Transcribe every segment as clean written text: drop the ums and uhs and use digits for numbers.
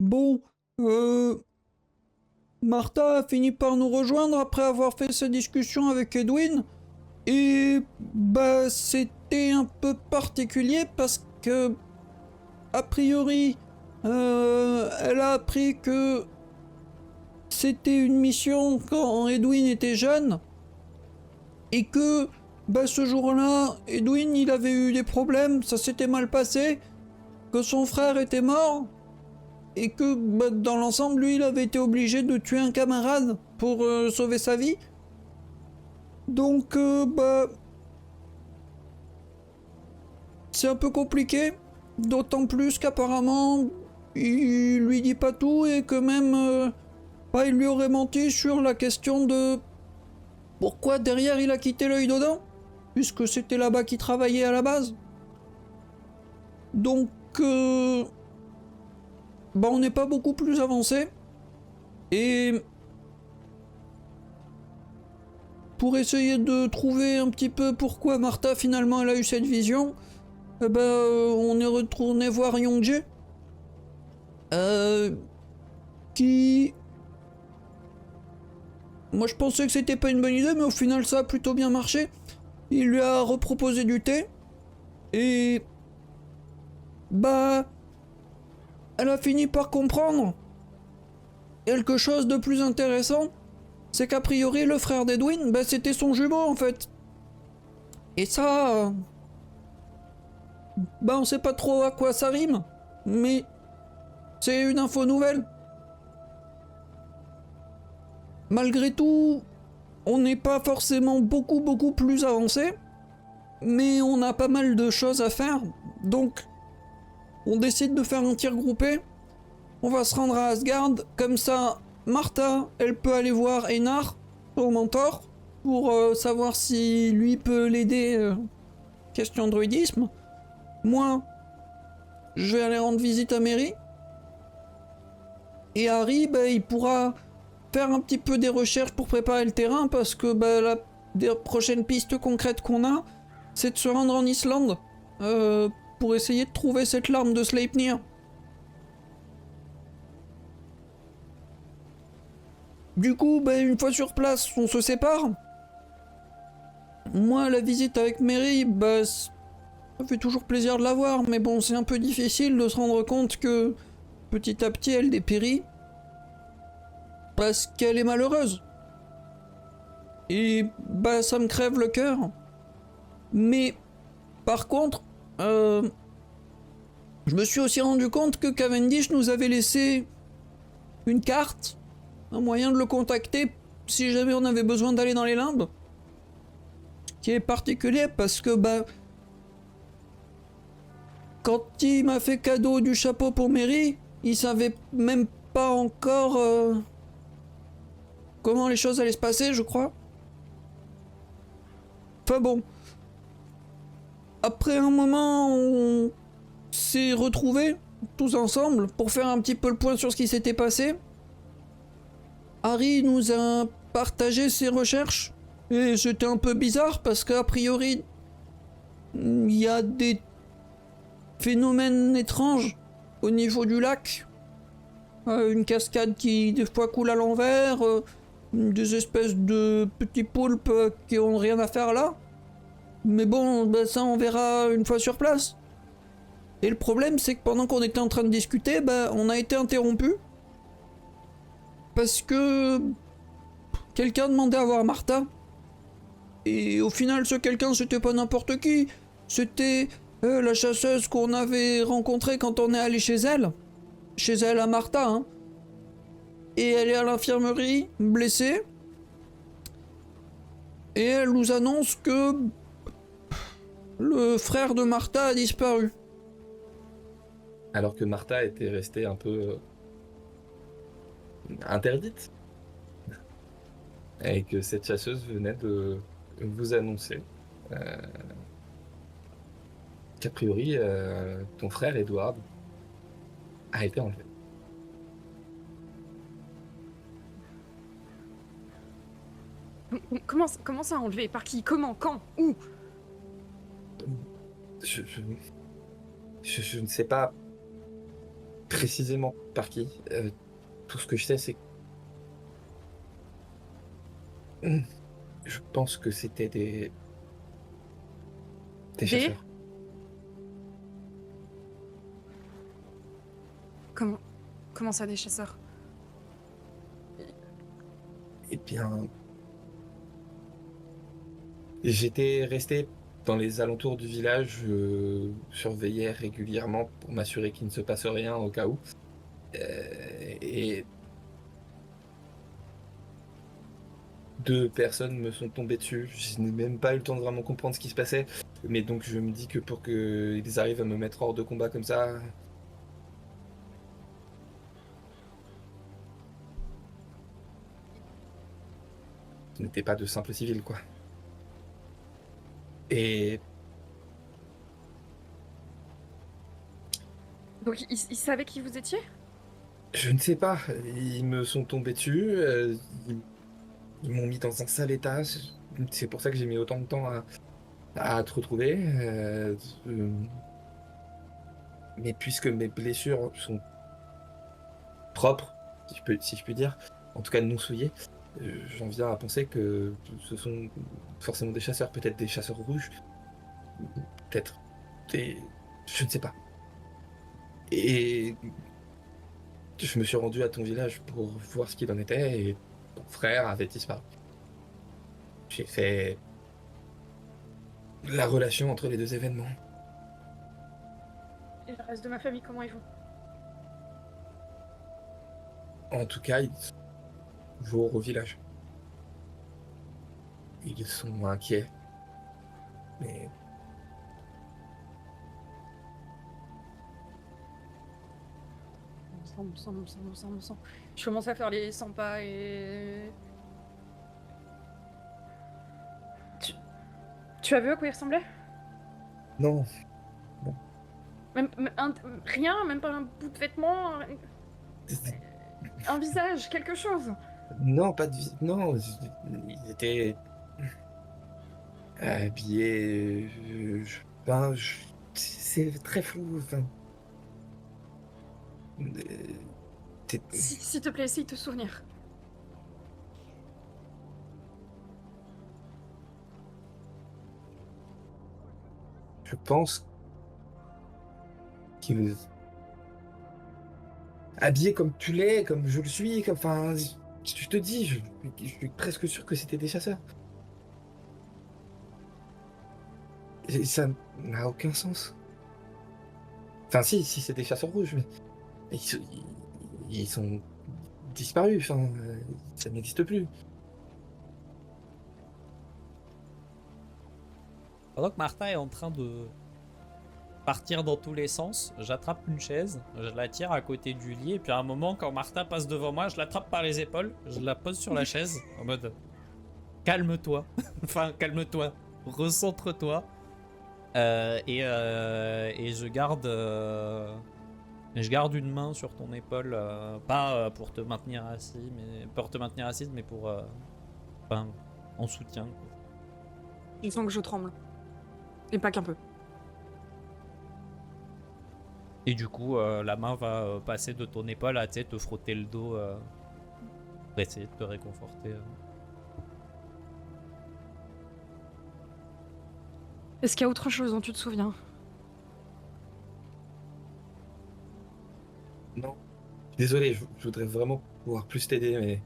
Bon, euh, Martha a fini par nous rejoindre après avoir fait sa discussion avec Edwin. Et bah c'était un peu particulier parce que a priori elle a appris que c'était une mission quand Edwin était jeune et que bah ce jour-là Edwin il avait eu des problèmes, ça s'était mal passé, que son frère était mort et que bah, dans l'ensemble lui il avait été obligé de tuer un camarade pour sauver sa vie. Donc bah c'est un peu compliqué, d'autant plus qu'apparemment il lui dit pas tout et que même bah, il lui aurait menti sur la question de pourquoi derrière il a quitté l'œil d'Odin, puisque c'était là-bas qu'il travaillait à la base. Donc bah on n'est pas beaucoup plus avancé et pour essayer de trouver un petit peu pourquoi Martha finalement elle a eu cette vision, on est retourné voir Yongjae qui... Moi je pensais que c'était pas une bonne idée mais au final ça a plutôt bien marché. Il lui a reproposé du thé et bah elle a fini par comprendre quelque chose de plus intéressant, c'est qu'a priori le frère d'Edwin bah c'était son jumeau en fait. Et ça bah on sait pas trop à quoi ça rime, mais c'est une info nouvelle. Malgré tout, on n'est pas forcément beaucoup plus avancé, mais on a pas mal de choses à faire, donc on décide de faire un tir groupé. On va se rendre à Asgard, comme ça Martha, elle peut aller voir Einar, son mentor, pour savoir si lui peut l'aider question druidisme. Moi, je vais aller rendre visite à Mary. Et Harry, bah, il pourra faire un petit peu des recherches pour préparer le terrain parce que bah, la des prochaines pistes concrètes qu'on a, c'est de se rendre en Islande pour essayer de trouver cette larme de Sleipnir. Du coup, bah, une fois sur place, on se sépare. Moi, la visite avec Mary, bah, ça fait toujours plaisir de la voir, mais bon, c'est un peu difficile de se rendre compte que petit à petit, elle dépérit parce qu'elle est malheureuse. Et bah, ça me crève le cœur. Mais par contre, je me suis aussi rendu compte que Cavendish nous avait laissé une carte, un moyen de le contacter si jamais on avait besoin d'aller dans les limbes. Ce qui est particulier parce que bah quand il m'a fait cadeau du chapeau pour Mary, il savait même pas encore comment les choses allaient se passer, je crois. Enfin bon. Après un moment, on s'est retrouvés tous ensemble pour faire un petit peu le point sur ce qui s'était passé. Harry nous a partagé ses recherches et c'était un peu bizarre parce qu'a priori il y a des phénomènes étranges au niveau du lac. Une cascade qui des fois coule à l'envers, des espèces de petits poulpes qui ont rien à faire là. Mais bon, bah ça on verra une fois sur place. Et le problème c'est que pendant qu'on était en train de discuter, bah on a été interrompu. Parce que quelqu'un demandait à voir Martha. Et au final ce quelqu'un c'était pas n'importe qui. C'était la chasseuse qu'on avait rencontrée quand on est allé chez elle. Chez elle à Martha, hein. Et elle est à l'infirmerie, blessée. Et elle nous annonce que le frère de Martha a disparu. Alors que Martha était restée un peu interdite. Et que cette chasseuse venait de vous annoncer qu'a priori ton frère Edward a été enlevé. Comment ça enlevé? Par qui? Comment? Quand? Où? Je ne sais pas. précisément par qui. Tout ce que je sais, c'est que je pense que c'était des Des chasseurs. Comment ça, des chasseurs? Eh bien, j'étais resté dans les alentours du village, je surveillais régulièrement pour m'assurer qu'il ne se passe rien au cas où. Et 2 personnes me sont tombées dessus. Je n'ai même pas eu le temps de vraiment comprendre ce qui se passait. Mais donc je me dis que pour qu'ils arrivent à me mettre hors de combat comme ça, ce n'était pas de simples civils, quoi. Et Donc ils savaient qui vous étiez? je ne sais pas, ils me sont tombés dessus, ils m'ont mis dans un sale état. C'est pour ça que j'ai mis autant de temps à te retrouver. Mais puisque mes blessures sont propres, si je puis dire, en tout cas non souillées, j'en viens à penser que ce sont forcément des chasseurs, peut-être des chasseurs rouges, peut-être des... je ne sais pas. Et je me suis rendu à ton village pour voir ce qu'il en était, et ton frère avait disparu. J'ai fait la relation entre les 2 événements. Et le reste de ma famille, comment ils vont? En tout cas, ils sont toujours au village. Ils sont inquiets, mais Bon sang. Je commence à faire les 100 pas et... Tu as vu à quoi il ressemblait? non, Rien, même pas un bout de vêtement, un visage, quelque chose. non, pas de non, ils étaient habillés, ben, c'est très flou, enfin, t'es- S'il te plaît, essaye de te souvenir. je pense qu'ils habillés comme tu l'es, comme je le suis, comme, enfin, je te dis, je suis presque sûr que c'était des chasseurs. Et ça n'a aucun sens. Enfin, si c'est des chasseurs rouges, mais ils sont disparus, enfin, ça n'existe plus. Pendant que Martha est en train de partir dans tous les sens, j'attrape une chaise, je la tire à côté du lit, et puis à un moment, quand Martha passe devant moi, je l'attrape par les épaules, je la pose sur la chaise, en mode calme-toi, enfin calme-toi, recentre-toi, et je garde une main sur ton épaule, pas pour te maintenir assis, mais pour te maintenir assise, mais pour, enfin, en soutien. Je sens que je tremble. Et pas qu'un peu. Et du coup, la main va passer de ton épaule à te frotter le dos pour essayer de te réconforter. Est-ce qu'il y a autre chose dont tu te souviens? Non. Désolé, je voudrais vraiment pouvoir plus t'aider, mais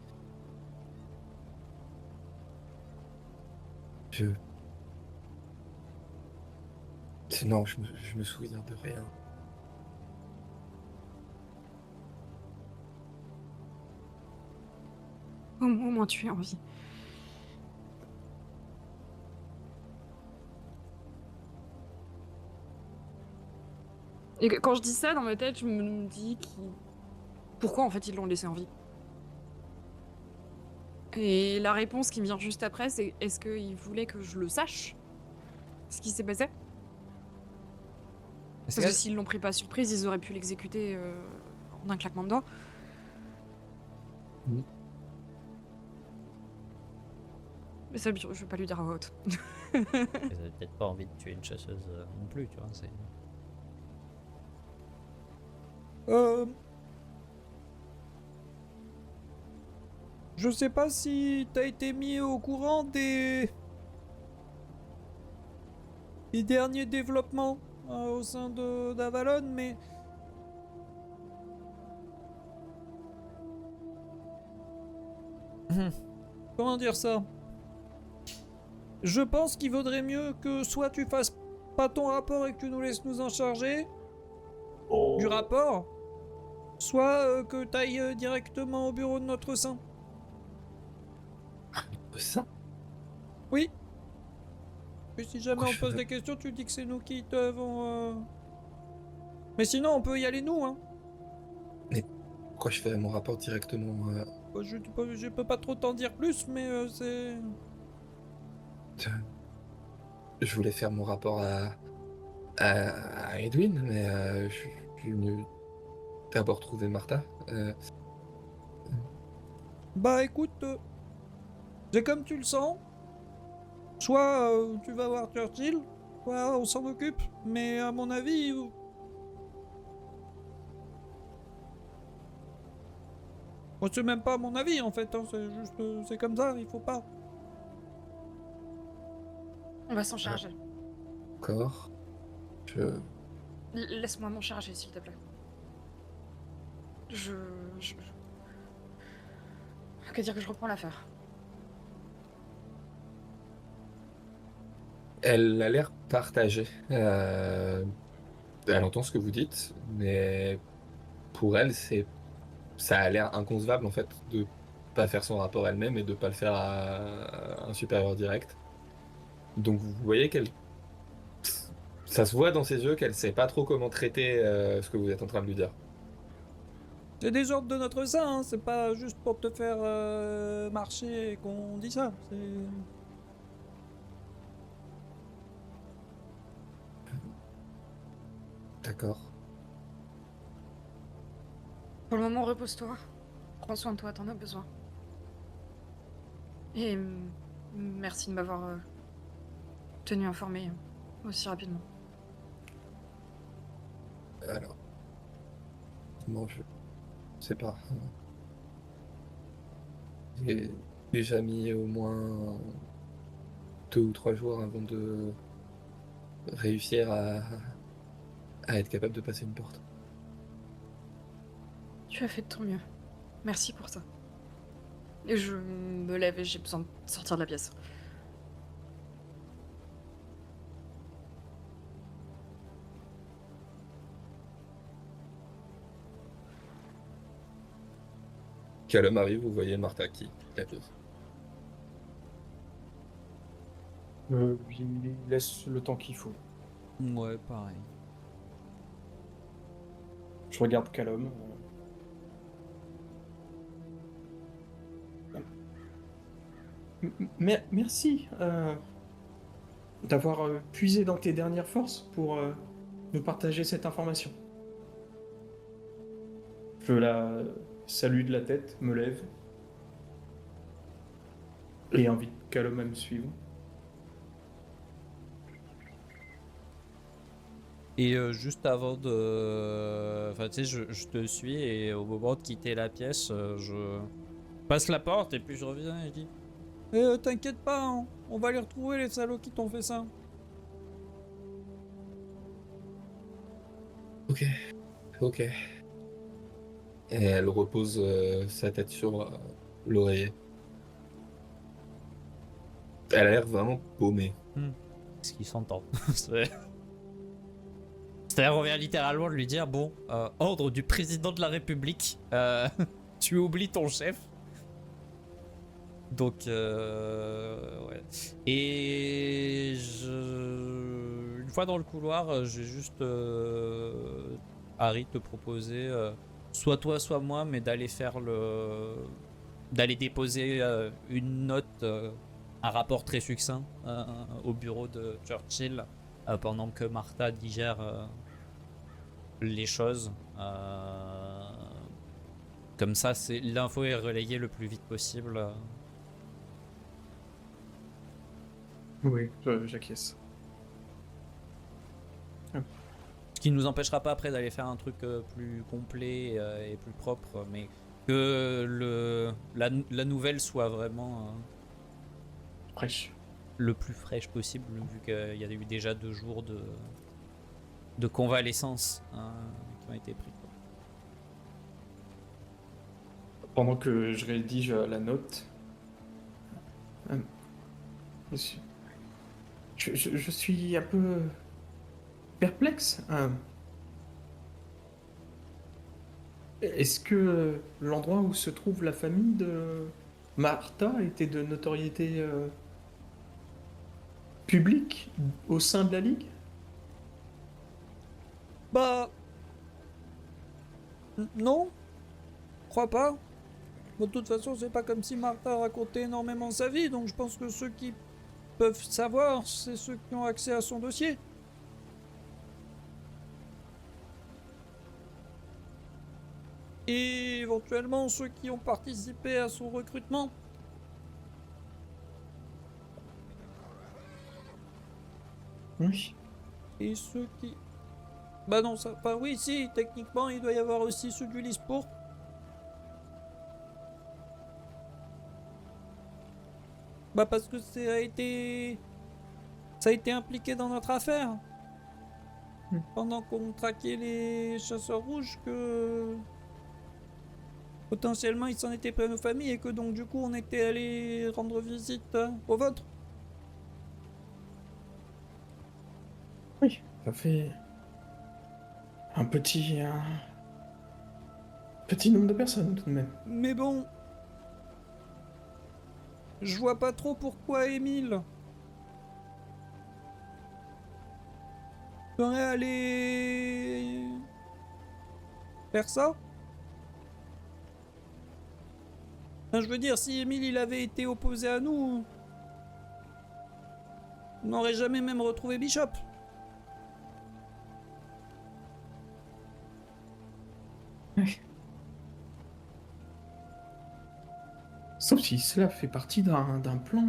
je... Non, je me souviens de rien. Au moins tu es en vie. Et quand je dis ça, dans ma tête, je me dis pourquoi en fait ils l'ont laissé en vie. Et la réponse qui me vient juste après, c'est est-ce qu'ils voulaient que je le sache? Ce qui s'est passé? Parce que s'ils l'ont pris pas surprise, ils auraient pu l'exécuter en un claquement de doigts. Oui. Mais ça, je vais pas lui dire à voix haute. Ils avaient peut-être pas envie de tuer une chasseuse non plus, tu vois. Euh... Je sais pas si t'as été mis au courant des derniers développements au sein d'Avalon, mais... Comment dire ça? Je pense qu'il vaudrait mieux que soit tu fasses pas ton rapport et que tu nous laisses nous en charger du rapport, soit que t'ailles directement au bureau de notre saint. Ça? Oui. Et si jamais Pourquoi on je pose fais- des questions, tu dis que c'est nous qui devons... Mais sinon, on peut y aller nous, hein. Pourquoi je fais mon rapport directement Je peux pas trop t'en dire plus, mais c'est... Je voulais faire mon rapport à Edwin, mais je suis venu d'abord trouver Martha. Bah écoute, c'est comme tu le sens. Soit tu vas voir Churchill, soit on s'en occupe. Mais à mon avis... Bon, c'est même pas mon avis en fait, hein, c'est juste... c'est comme ça, il faut pas. On va s'en charger. D'accord. Je... Laisse-moi m'en charger, s'il te plaît. Je... Que dire que je reprends l'affaire. Elle a l'air partagée. Elle entend ce que vous dites, mais pour elle, ça a l'air inconcevable en fait de pas faire son rapport elle-même et de pas le faire à un supérieur direct. Donc vous voyez qu'elle, ça se voit dans ses yeux qu'elle sait pas trop comment traiter ce que vous êtes en train de lui dire. C'est des ordres de notre saint, hein, c'est pas juste pour te faire marcher qu'on dit ça. C'est... D'accord. Pour le moment, repose-toi. Prends soin de toi, t'en as besoin. Et merci de m'avoir tenu informé aussi rapidement. Alors, non, je sais pas. J'ai déjà mis au moins 2 ou 3 jours avant de réussir à être capable de passer une porte. Tu as fait de ton mieux. Merci pour ça. Et je me lève et j'ai besoin de sortir de la pièce. Callum arrive, vous voyez Martha qui la pose. Lui laisse le temps qu'il faut. Ouais, pareil. Je regarde Callum. Merci d'avoir puisé dans tes dernières forces pour nous partager cette information. Je la salue de la tête, me lève et invite Callum à me suivre. Et juste avant de... Enfin, tu sais, je te suis et au moment de quitter la pièce, je passe la porte et puis je reviens et je dis... T'inquiète pas, hein, on va les retrouver les salauds qui t'ont fait ça. Ok, ok. Et elle repose sa tête sur l'oreiller. Elle a l'air vraiment paumée. Ce qui s'entend. C'est-à-dire, on vient littéralement de lui dire, bon, ordre du président de la République, tu oublies ton chef. Donc, ouais. Et une fois dans le couloir, j'ai juste Harry te proposer, soit toi, soit moi, mais d'aller faire d'aller déposer une note, un rapport très succinct au bureau de Churchill pendant que Martha digère les choses. Comme ça, l'info est relayée le plus vite possible. Oui, j'acquiesce. Ce qui nous empêchera pas après d'aller faire un truc plus complet et plus propre, mais que la nouvelle soit vraiment Fraîche. le plus fraîche possible, vu qu'il y a eu déjà 2 jours de convalescence qui ont été pris. Quoi. Pendant que je rédige la note, monsieur, je suis un peu perplexe. Est-ce que l'endroit où se trouve la famille de Martha était de notoriété publique au sein de la Ligue? Bah... Non, je crois pas. De toute façon, c'est pas comme si Martha racontait énormément sa vie, donc je pense que ceux qui peuvent savoir, c'est ceux qui ont accès à son dossier. Et éventuellement ceux qui ont participé à son recrutement. Oui. Et ceux qui... Bah non, ça... Enfin oui, si, techniquement, il doit y avoir aussi ceux du Lisport. Bah parce que ça a été impliqué dans notre affaire. Pendant qu'on traquait les chasseurs rouges, que... Potentiellement, ils s'en étaient pris à nos familles et que donc du coup, on était allé rendre visite aux vôtres. Oui, ça fait un petit nombre de personnes tout de même. Mais bon... Je vois pas trop pourquoi Émile serait allé faire ça. Enfin, je veux dire, si Émile il avait été opposé à nous, on n'aurait jamais même retrouvé Bishop. Sauf si cela fait partie d'un plan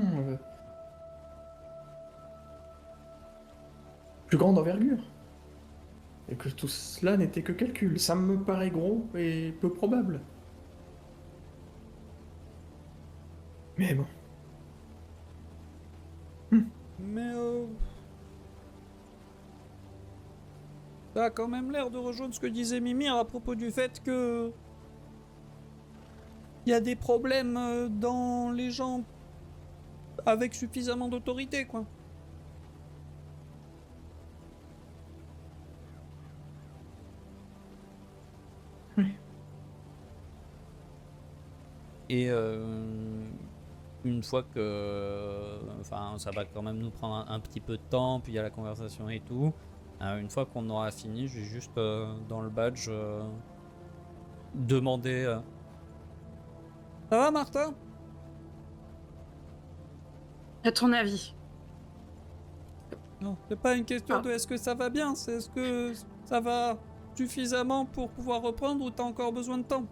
plus grande envergure. Et que tout cela n'était que calcul. Ça me paraît gros et peu probable. Mais bon. Mais ça a quand même l'air de rejoindre ce que disait Mimir à propos du fait que... Il y a des problèmes dans les gens avec suffisamment d'autorité, quoi. Et une fois que... Enfin, ça va quand même nous prendre un petit peu de temps, puis il y a la conversation et tout. Une fois qu'on aura fini, je vais juste dans le badge demander... Ça va, Martha? À ton avis? Non, c'est pas une question Ah. de est-ce que ça va bien, c'est est-ce que ça va suffisamment pour pouvoir reprendre ou t'as encore besoin de temps?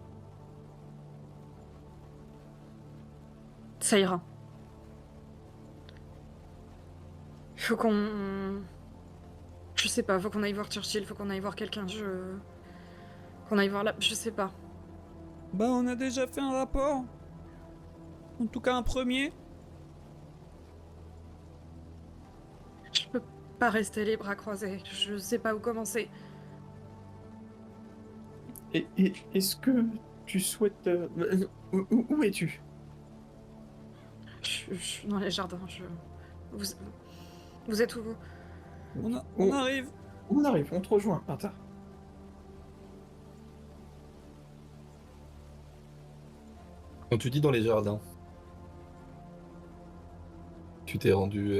Ça ira. Faut qu'on... Je sais pas, faut qu'on aille voir Churchill, faut qu'on aille voir quelqu'un, qu'on aille voir là... Je sais pas. Bah, on a déjà fait un rapport. En tout cas, un premier. Je peux pas rester les bras croisés, je sais pas où commencer. Et est-ce que tu souhaites... où es-tu? Je suis dans les jardins, Vous êtes où, vous? On arrive. On arrive, on te rejoint, Martha. Quand tu dis dans les jardins, tu t'es rendu...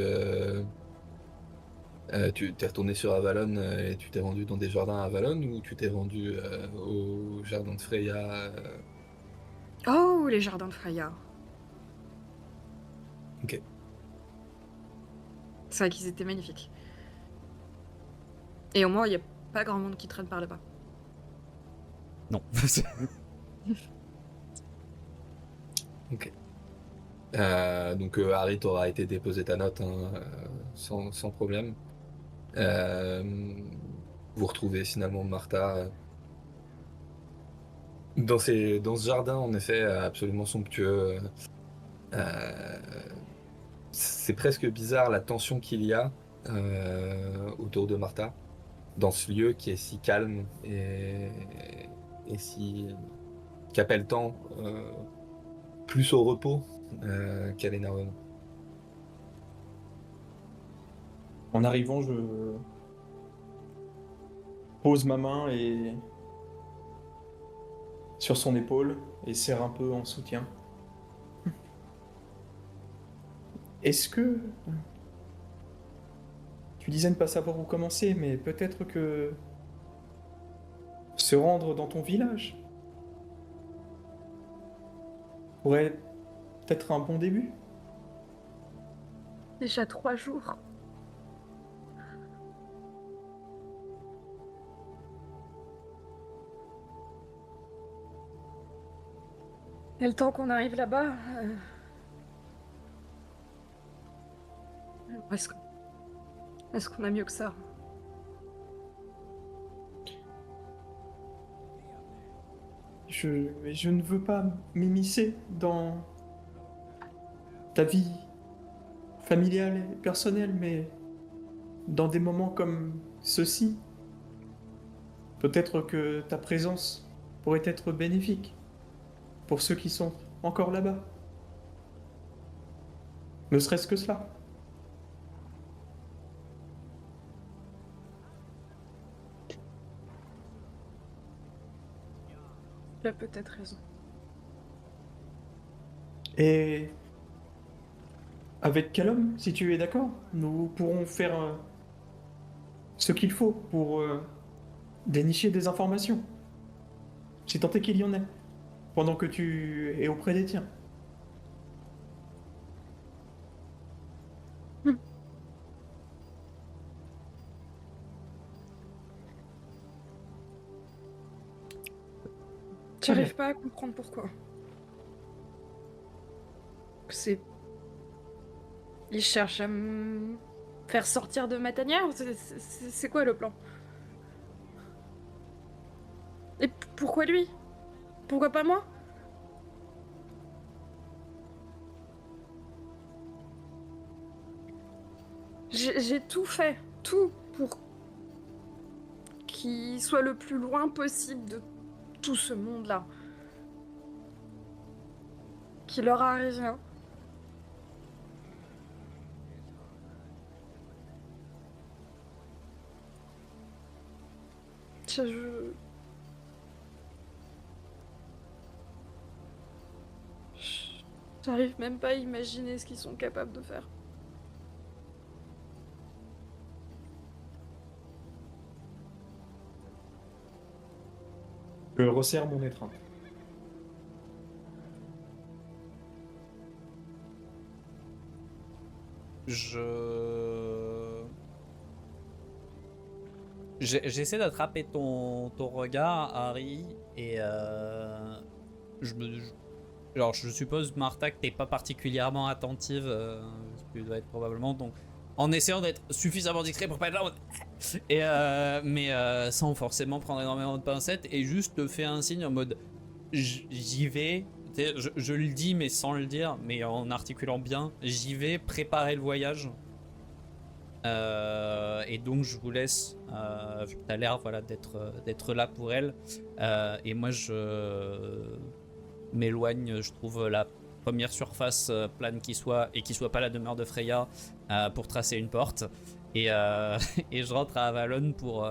tu t'es retourné sur Avalon et tu t'es rendu dans des jardins à Avalon ou tu t'es rendu au jardin de Freya Oh, les jardins de Freya. Ok. C'est vrai qu'ils étaient magnifiques. Et au moins, il n'y a pas grand monde qui traîne par là-bas. Non. Ok. Donc Harry t'aura été déposer ta note hein, sans problème. vous retrouvez finalement Martha dans ce jardin, en effet, absolument somptueux. Euh, c'est presque bizarre la tension qu'il y a autour de Martha, dans ce lieu qui est si calme et qui appelle tant plus au repos qu'à l'énervement. En arrivant, je pose ma main sur son épaule et serre un peu en soutien. Est-ce que... Tu disais ne pas savoir où commencer, mais peut-être que se rendre dans ton village pourrait être un bon début. Déjà 3 jours. Et le temps qu'on arrive là-bas... Est-ce qu'on a mieux que ça? Je ne veux pas m'immiscer dans ta vie familiale et personnelle, mais dans des moments comme ceux-ci, peut-être que ta présence pourrait être bénéfique pour ceux qui sont encore là-bas. Ne serait-ce que cela. Tu as peut-être raison. Et avec Callum, si tu es d'accord, nous pourrons faire ce qu'il faut pour dénicher des informations, si tant est qu'il y en ait, pendant que tu es auprès des tiens. J'arrive pas à comprendre pourquoi. C'est... Il cherche à me faire sortir de ma tanière? C'est quoi le plan? Et pourquoi lui? Pourquoi pas moi? J'ai tout fait, tout pour qu'il soit le plus loin possible de tout ce monde-là. Qu'il leur arrive rien. Je- J'arrive même pas à imaginer ce qu'ils sont capables de faire. Je resserre mon étreinte. J'essaie d'attraper ton regard, Harry, et je suppose, Martha, que t'es pas particulièrement attentive, ce que tu dois être probablement, donc en essayant d'être suffisamment discret pour pas être là en mode... mais sans forcément prendre énormément de pincettes, et juste te fais un signe en mode j'y vais. Je le dis mais sans le dire, mais en articulant bien, j'y vais préparer le voyage. Et donc je vous laisse, vu que t'as l'air voilà, d'être là pour elle. Et moi je m'éloigne, je trouve la première surface plane qui soit, et qui soit pas la demeure de Freya, pour tracer une porte. Et, et je rentre à Avalon pour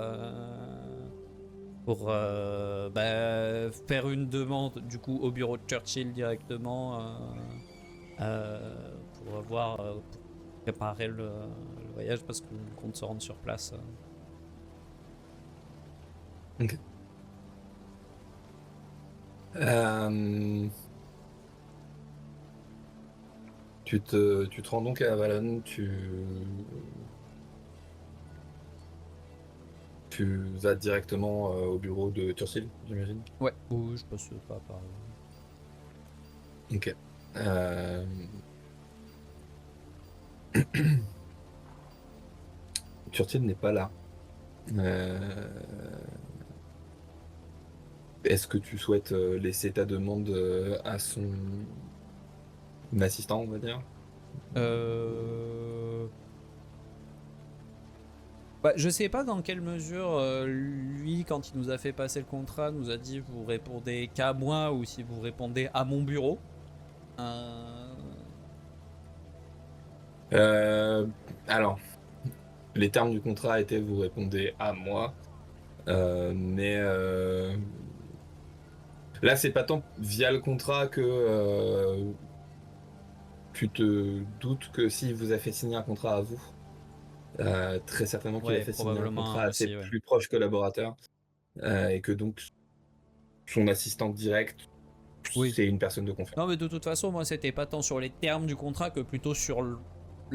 faire une demande du coup au bureau de Churchill directement, pour voir, pour préparer le voyage, parce qu'on compte se rendre sur place. Ok. Tu te rends donc à Avalon, tu vas directement au bureau de Churchill, j'imagine. Ouais, ou je passe pas par... Ok. Churchill n'est pas là. Euh, Est-ce que tu souhaites laisser ta demande à son assistant, on va dire? Bah, je sais pas dans quelle mesure lui, quand il nous a fait passer le contrat, nous a dit vous répondez qu'à moi ou si vous répondez à mon bureau. Euh, Euh, alors, les termes du contrat étaient vous répondez à moi, mais là, c'est pas tant via le contrat que tu te doutes que s'il vous a fait signer un contrat à vous, très certainement qu'il a Ouais, fait signer un probablement contrat à ses aussi, ouais. plus proches collaborateurs, et que donc son assistant direct, Oui. c'est une personne de confiance. Non, mais de toute façon, moi, c'était pas tant sur les termes du contrat que plutôt sur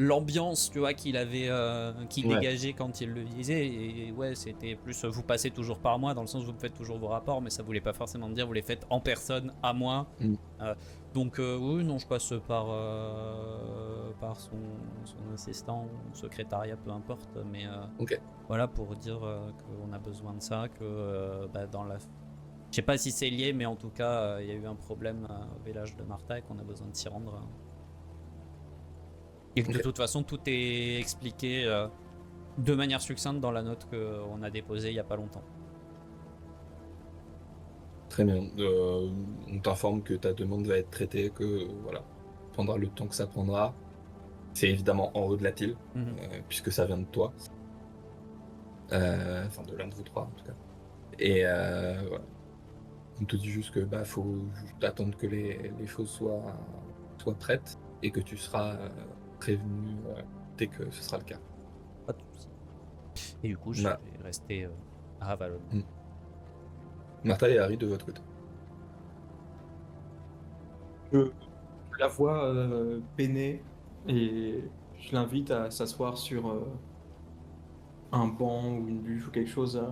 l'ambiance, tu vois, qu'il avait, qu'il Ouais. dégageait quand il le disait. Et ouais, c'était plus, vous passez toujours par moi, dans le sens où vous me faites toujours vos rapports, mais ça voulait pas forcément dire vous les faites en personne à moi. Mm. Donc oui, non, je passe par son assistant ou secrétariat, peu importe, mais Ok. voilà, pour dire qu'on a besoin de ça, que bah, dans la je sais pas si c'est lié, mais en tout cas, il y a eu un problème au village de Martha et qu'on a besoin de s'y rendre. Et que de Ok. toute façon, tout est expliqué de manière succincte dans la note qu'on a déposée il y a pas longtemps. Très bien. On t'informe que ta demande va être traitée, que voilà, prendra le temps que ça prendra. C'est évidemment en haut de la pile, Mhm. puisque ça vient de toi. Enfin, de l'un de vous trois, en tout cas. Et voilà. On te dit juste que bah faut juste attendre que les choses soient prêtes et que tu seras prévenu dès que ce sera le cas. Pas de soucis. Et du coup, je Ma- vais rester à Avalon. Hmm. Martha et Harry de votre côté. Je la vois peiner et je l'invite à s'asseoir sur un banc ou une bûche ou quelque chose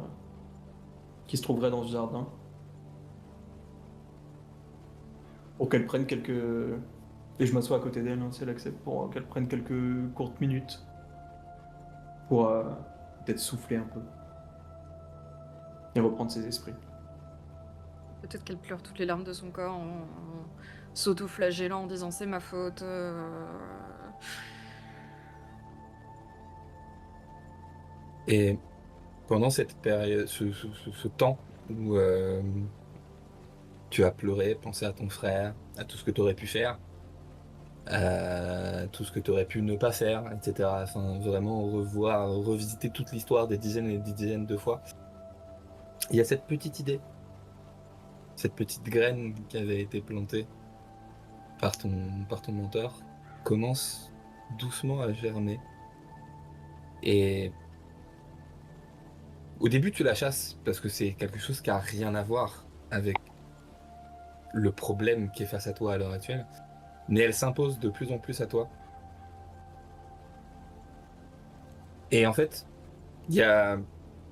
qui se trouverait dans ce jardin pour qu'elle prenne quelques... Et je m'assois à côté d'elle, hein, si elle accepte, pour qu'elle prenne quelques courtes minutes pour peut-être souffler un peu et reprendre ses esprits. Peut-être qu'elle pleure toutes les larmes de son corps en s'auto-flagellant en disant c'est ma faute. Et pendant cette période, ce temps où tu as pleuré, pensé à ton frère, à tout ce que tu aurais pu faire, tout ce que tu aurais pu ne pas faire, etc. Enfin, vraiment revoir, revisiter toute l'histoire des dizaines et des dizaines de fois. Il y a cette petite idée, cette petite graine qui avait été plantée par ton mentor, commence doucement à germer. Et au début, tu la chasses parce que c'est quelque chose qui a rien à voir avec le problème qui est face à toi à l'heure actuelle. Mais elle s'impose de plus en plus à toi. Et en fait, il y a,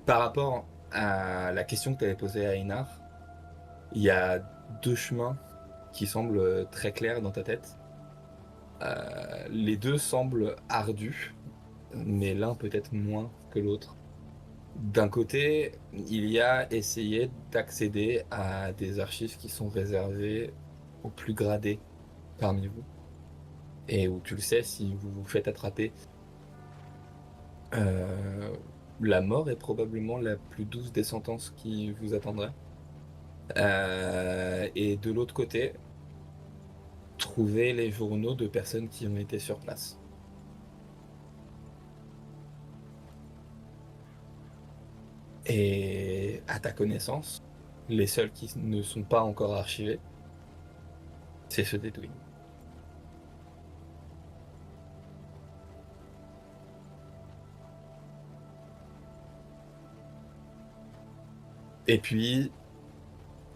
par rapport à la question que tu avais posée à Einar, il y a deux chemins qui semblent très clairs dans ta tête. Les deux semblent ardus, mais l'un peut-être moins que l'autre. D'un côté, il y a essayer d'accéder à des archives qui sont réservées aux plus gradés parmi vous, et où tu le sais, si vous vous faites attraper, euh, la mort est probablement la plus douce des sentences qui vous attendrait. Et de l'autre côté, trouver les journaux de personnes qui ont été sur place. Et à ta connaissance, les seuls qui ne sont pas encore archivés, c'est ceux d'Edwin. Et puis,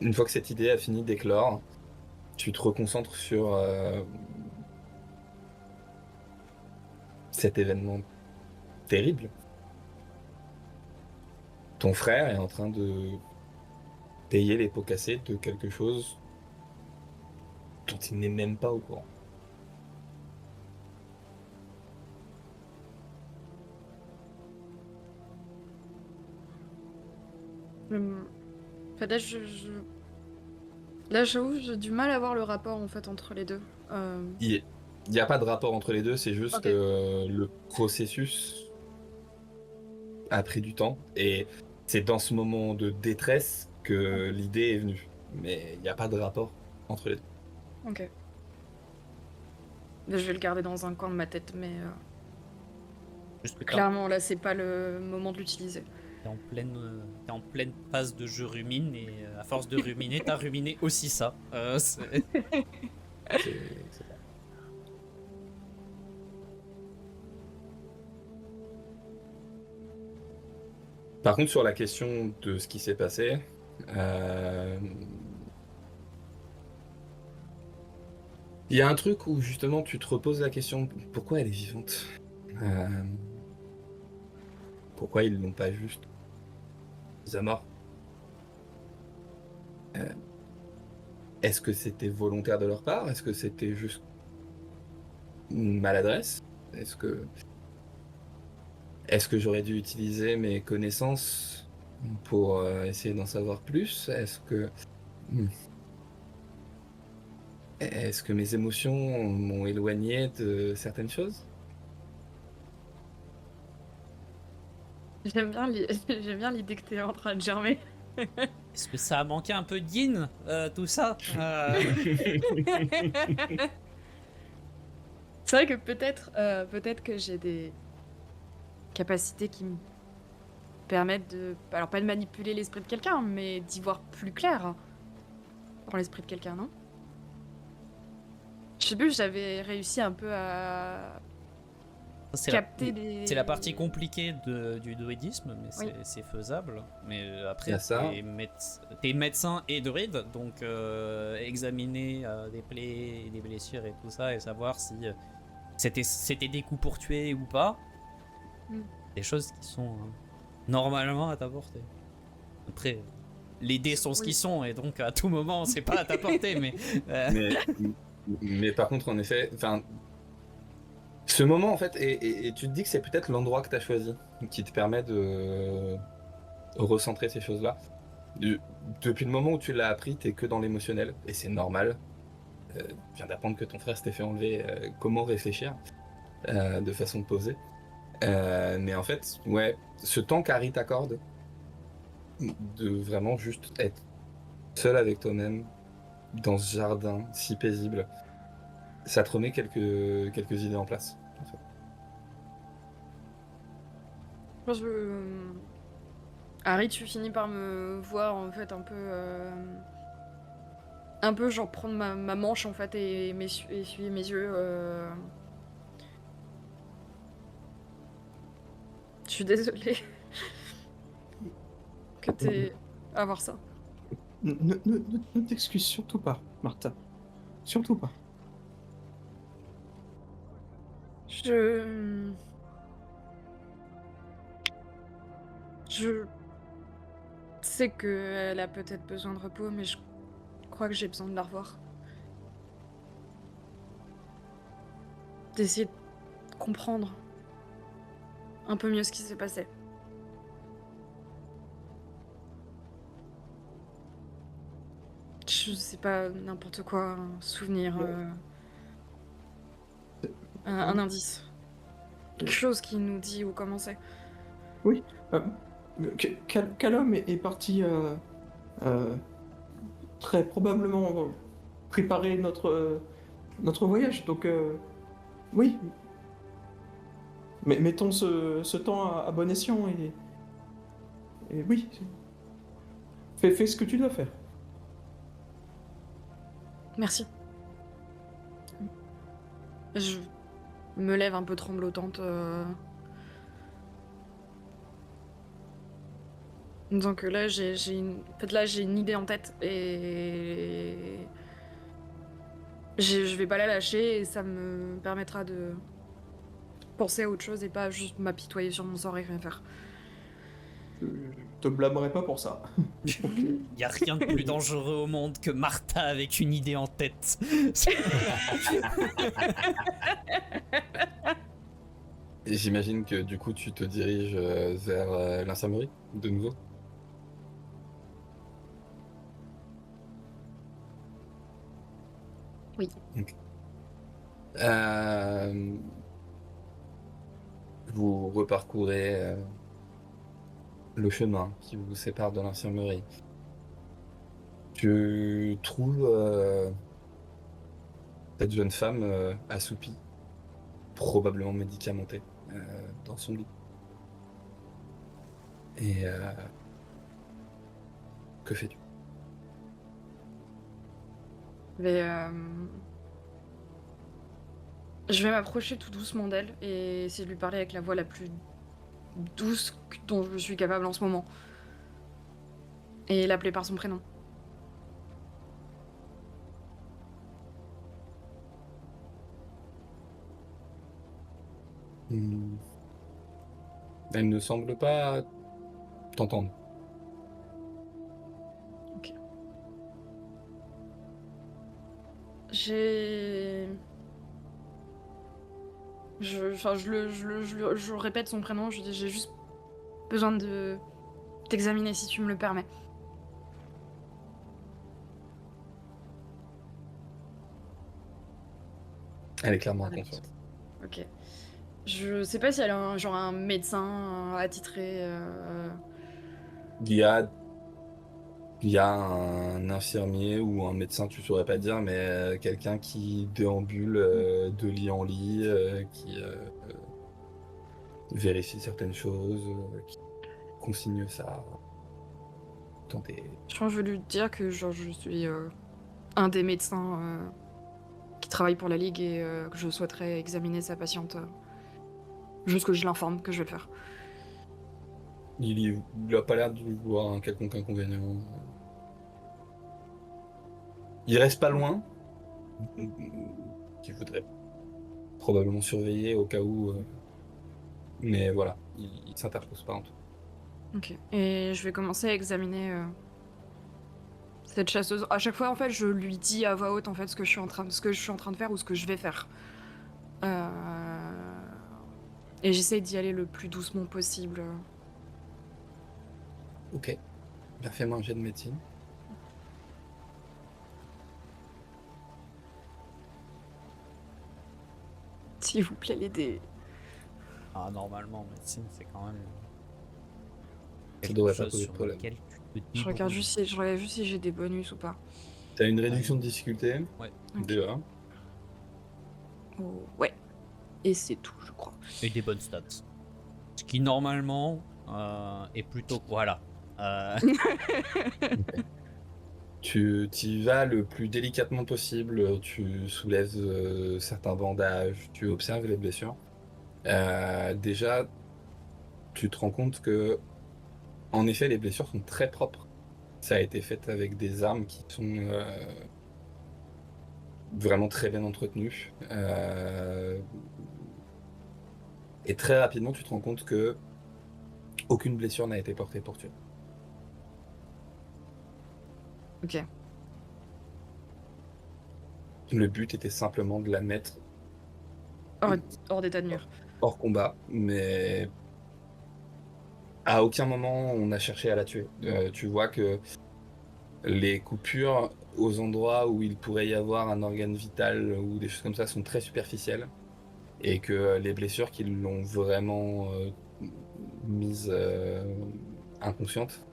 une fois que cette idée a fini d'éclore, tu te reconcentres sur cet événement terrible. Ton frère est en train de payer les pots cassés de quelque chose dont il n'est même pas au courant. En fait, là, j'avoue, j'ai du mal à voir le rapport en fait entre les deux. Il n'y a pas de rapport entre les deux, c'est juste Ok. que le processus a pris du temps et c'est dans ce moment de détresse que l'idée est venue. Mais il n'y a pas de rapport entre les deux. Ok. Je vais le garder dans un coin de ma tête, mais Juste que clairement, là, c'est pas le moment de l'utiliser. t'es en pleine phase de je rumine et à force de ruminer, t'as ruminé aussi ça. C'est- C'est ça. Par contre, sur la question de ce qui s'est passé, il y a un truc où justement tu te reposes la question pourquoi elle est vivante. Euh, Pourquoi ils l'ont pas juste mis à mort. Est-ce que c'était volontaire de leur part? Est-ce que c'était juste une maladresse? Est-ce que j'aurais dû utiliser mes connaissances pour essayer d'en savoir plus? Hmm. Est-ce que mes émotions m'ont éloigné de certaines choses? J'aime bien l'idée que t'es en train de germer. Est-ce que ça a manqué un peu de yin, tout ça C'est vrai que peut-être que j'ai des capacités qui me permettent de, alors pas de manipuler l'esprit de quelqu'un, mais d'y voir plus clair dans l'esprit de quelqu'un, non? Je sais plus, j'avais réussi un peu à C'est capter des... c'est la partie compliquée du druidisme, mais Oui. c'est faisable. Mais Il y après, a ça. t'es médecin et druide, donc examiner des plaies et des blessures et tout ça, et savoir si c'était des coups pour tuer ou pas, Mm. des choses qui sont normalement à ta portée. Après, les dés sont ce Oui. qu'ils sont, et donc à tout moment, c'est pas à ta portée, mais... Mais par contre, en effet, enfin, ce moment, en fait, et tu te dis que c'est peut-être l'endroit que tu as choisi qui te permet de recentrer ces choses-là. Depuis le moment où tu l'as appris, t'es que dans l'émotionnel, et c'est normal. Tu viens d'apprendre que ton frère s'était fait enlever. Comment réfléchir de façon posée. Mais en fait, ouais, ce temps qu'Harry t'accorde, de vraiment juste être seul avec toi-même, dans ce jardin si paisible, ça te remet quelques idées en place. En fait. Harry, tu finis par me voir en fait un peu genre prendre ma manche en fait et essuyer mes yeux. Je suis désolée que t'aies à voir ça. Ne t'excuse surtout pas, Martha. Surtout pas. Je sais qu'elle a peut-être besoin de repos, mais je crois que j'ai besoin de la revoir. D'essayer de comprendre un peu mieux ce qui s'est passé. Je sais pas, n'importe quoi, un souvenir, un indice. Quelque chose qui nous dit où commencer. Oui. Callum est parti très probablement préparer notre voyage. Donc, oui. Mais mettons ce temps à bon escient et oui. Fais ce que tu dois faire. Merci. Je me lève un peu tremblotante. En disant que là, en fait, là, j'ai une idée en tête et je vais pas la lâcher et ça me permettra de penser à autre chose et pas juste m'apitoyer sur mon sort et rien faire. Je te blâmerai pas pour ça. Y a rien de plus dangereux au monde que Martha avec une idée en tête. Et j'imagine que du coup, tu te diriges vers l'infirmerie, de nouveau. Oui. Ok. Vous reparcourez le chemin qui vous sépare de l'infirmerie. Tu trouves cette jeune femme assoupie, probablement médicamentée, dans son lit. Et que fais-tu? Mais, je vais m'approcher tout doucement d'elle et essayer de lui parler avec la voix la plus douce dont je suis capable en ce moment. Et l'appeler par son prénom. Hmm. Elle ne semble pas t'entendre. Ok. J'ai... je répète son prénom, je dis j'ai juste besoin de t'examiner si tu me le permets. Elle est clairement Ah, d'accord. inconsciente. Ok. Je sais pas si elle a un médecin attitré. Il y a, il y a un infirmier ou un médecin, tu saurais pas dire, mais quelqu'un qui déambule de lit en lit, qui vérifie certaines choses, qui consigne ça dans des... Je pense que je vais lui dire que genre, je suis un des médecins qui travaille pour la Ligue et que je souhaiterais examiner sa patiente. Juste que je l'informe que je vais le faire. Il a pas l'air de voir un quelconque inconvénient. Il reste pas loin, qu'il faudrait probablement surveiller au cas où, mais voilà, il s'interpose pas en tout. Ok. Et je vais commencer à examiner cette chasseuse. À chaque fois, en fait, je lui dis à voix haute en fait ce que je suis en train de faire ou ce que je vais faire. Et j'essaye d'y aller le plus doucement possible. Ok, bien fait moi un jet de médecine. S'il vous plaît, les dés. Ah, normalement, médecine, c'est quand même Ça quelque devrait pas chose poser de sur problème. lequel tu te Je regarde débrouilles. juste si j'ai des bonus ou pas. T'as une réduction de difficulté, Ouais. Ok. déjà. Oh, ouais. Et c'est tout, je crois. Et des bonnes stats. Ce qui, normalement, est plutôt... Voilà. Tu t'y vas le plus délicatement possible, tu soulèves certains bandages, tu observes les blessures. Déjà, tu te rends compte que, en effet, les blessures sont très propres. Ça a été fait avec des armes qui sont vraiment très bien entretenues. Et très rapidement, tu te rends compte que aucune blessure n'a été portée pour tuer. Ok. Le but était simplement de la mettre Hors d'état de nuire. hors combat, mais à aucun moment on a cherché à la tuer. Tu vois que les coupures aux endroits où il pourrait y avoir un organe vital ou des choses comme ça sont très superficielles et que les blessures qui l'ont vraiment mise inconsciente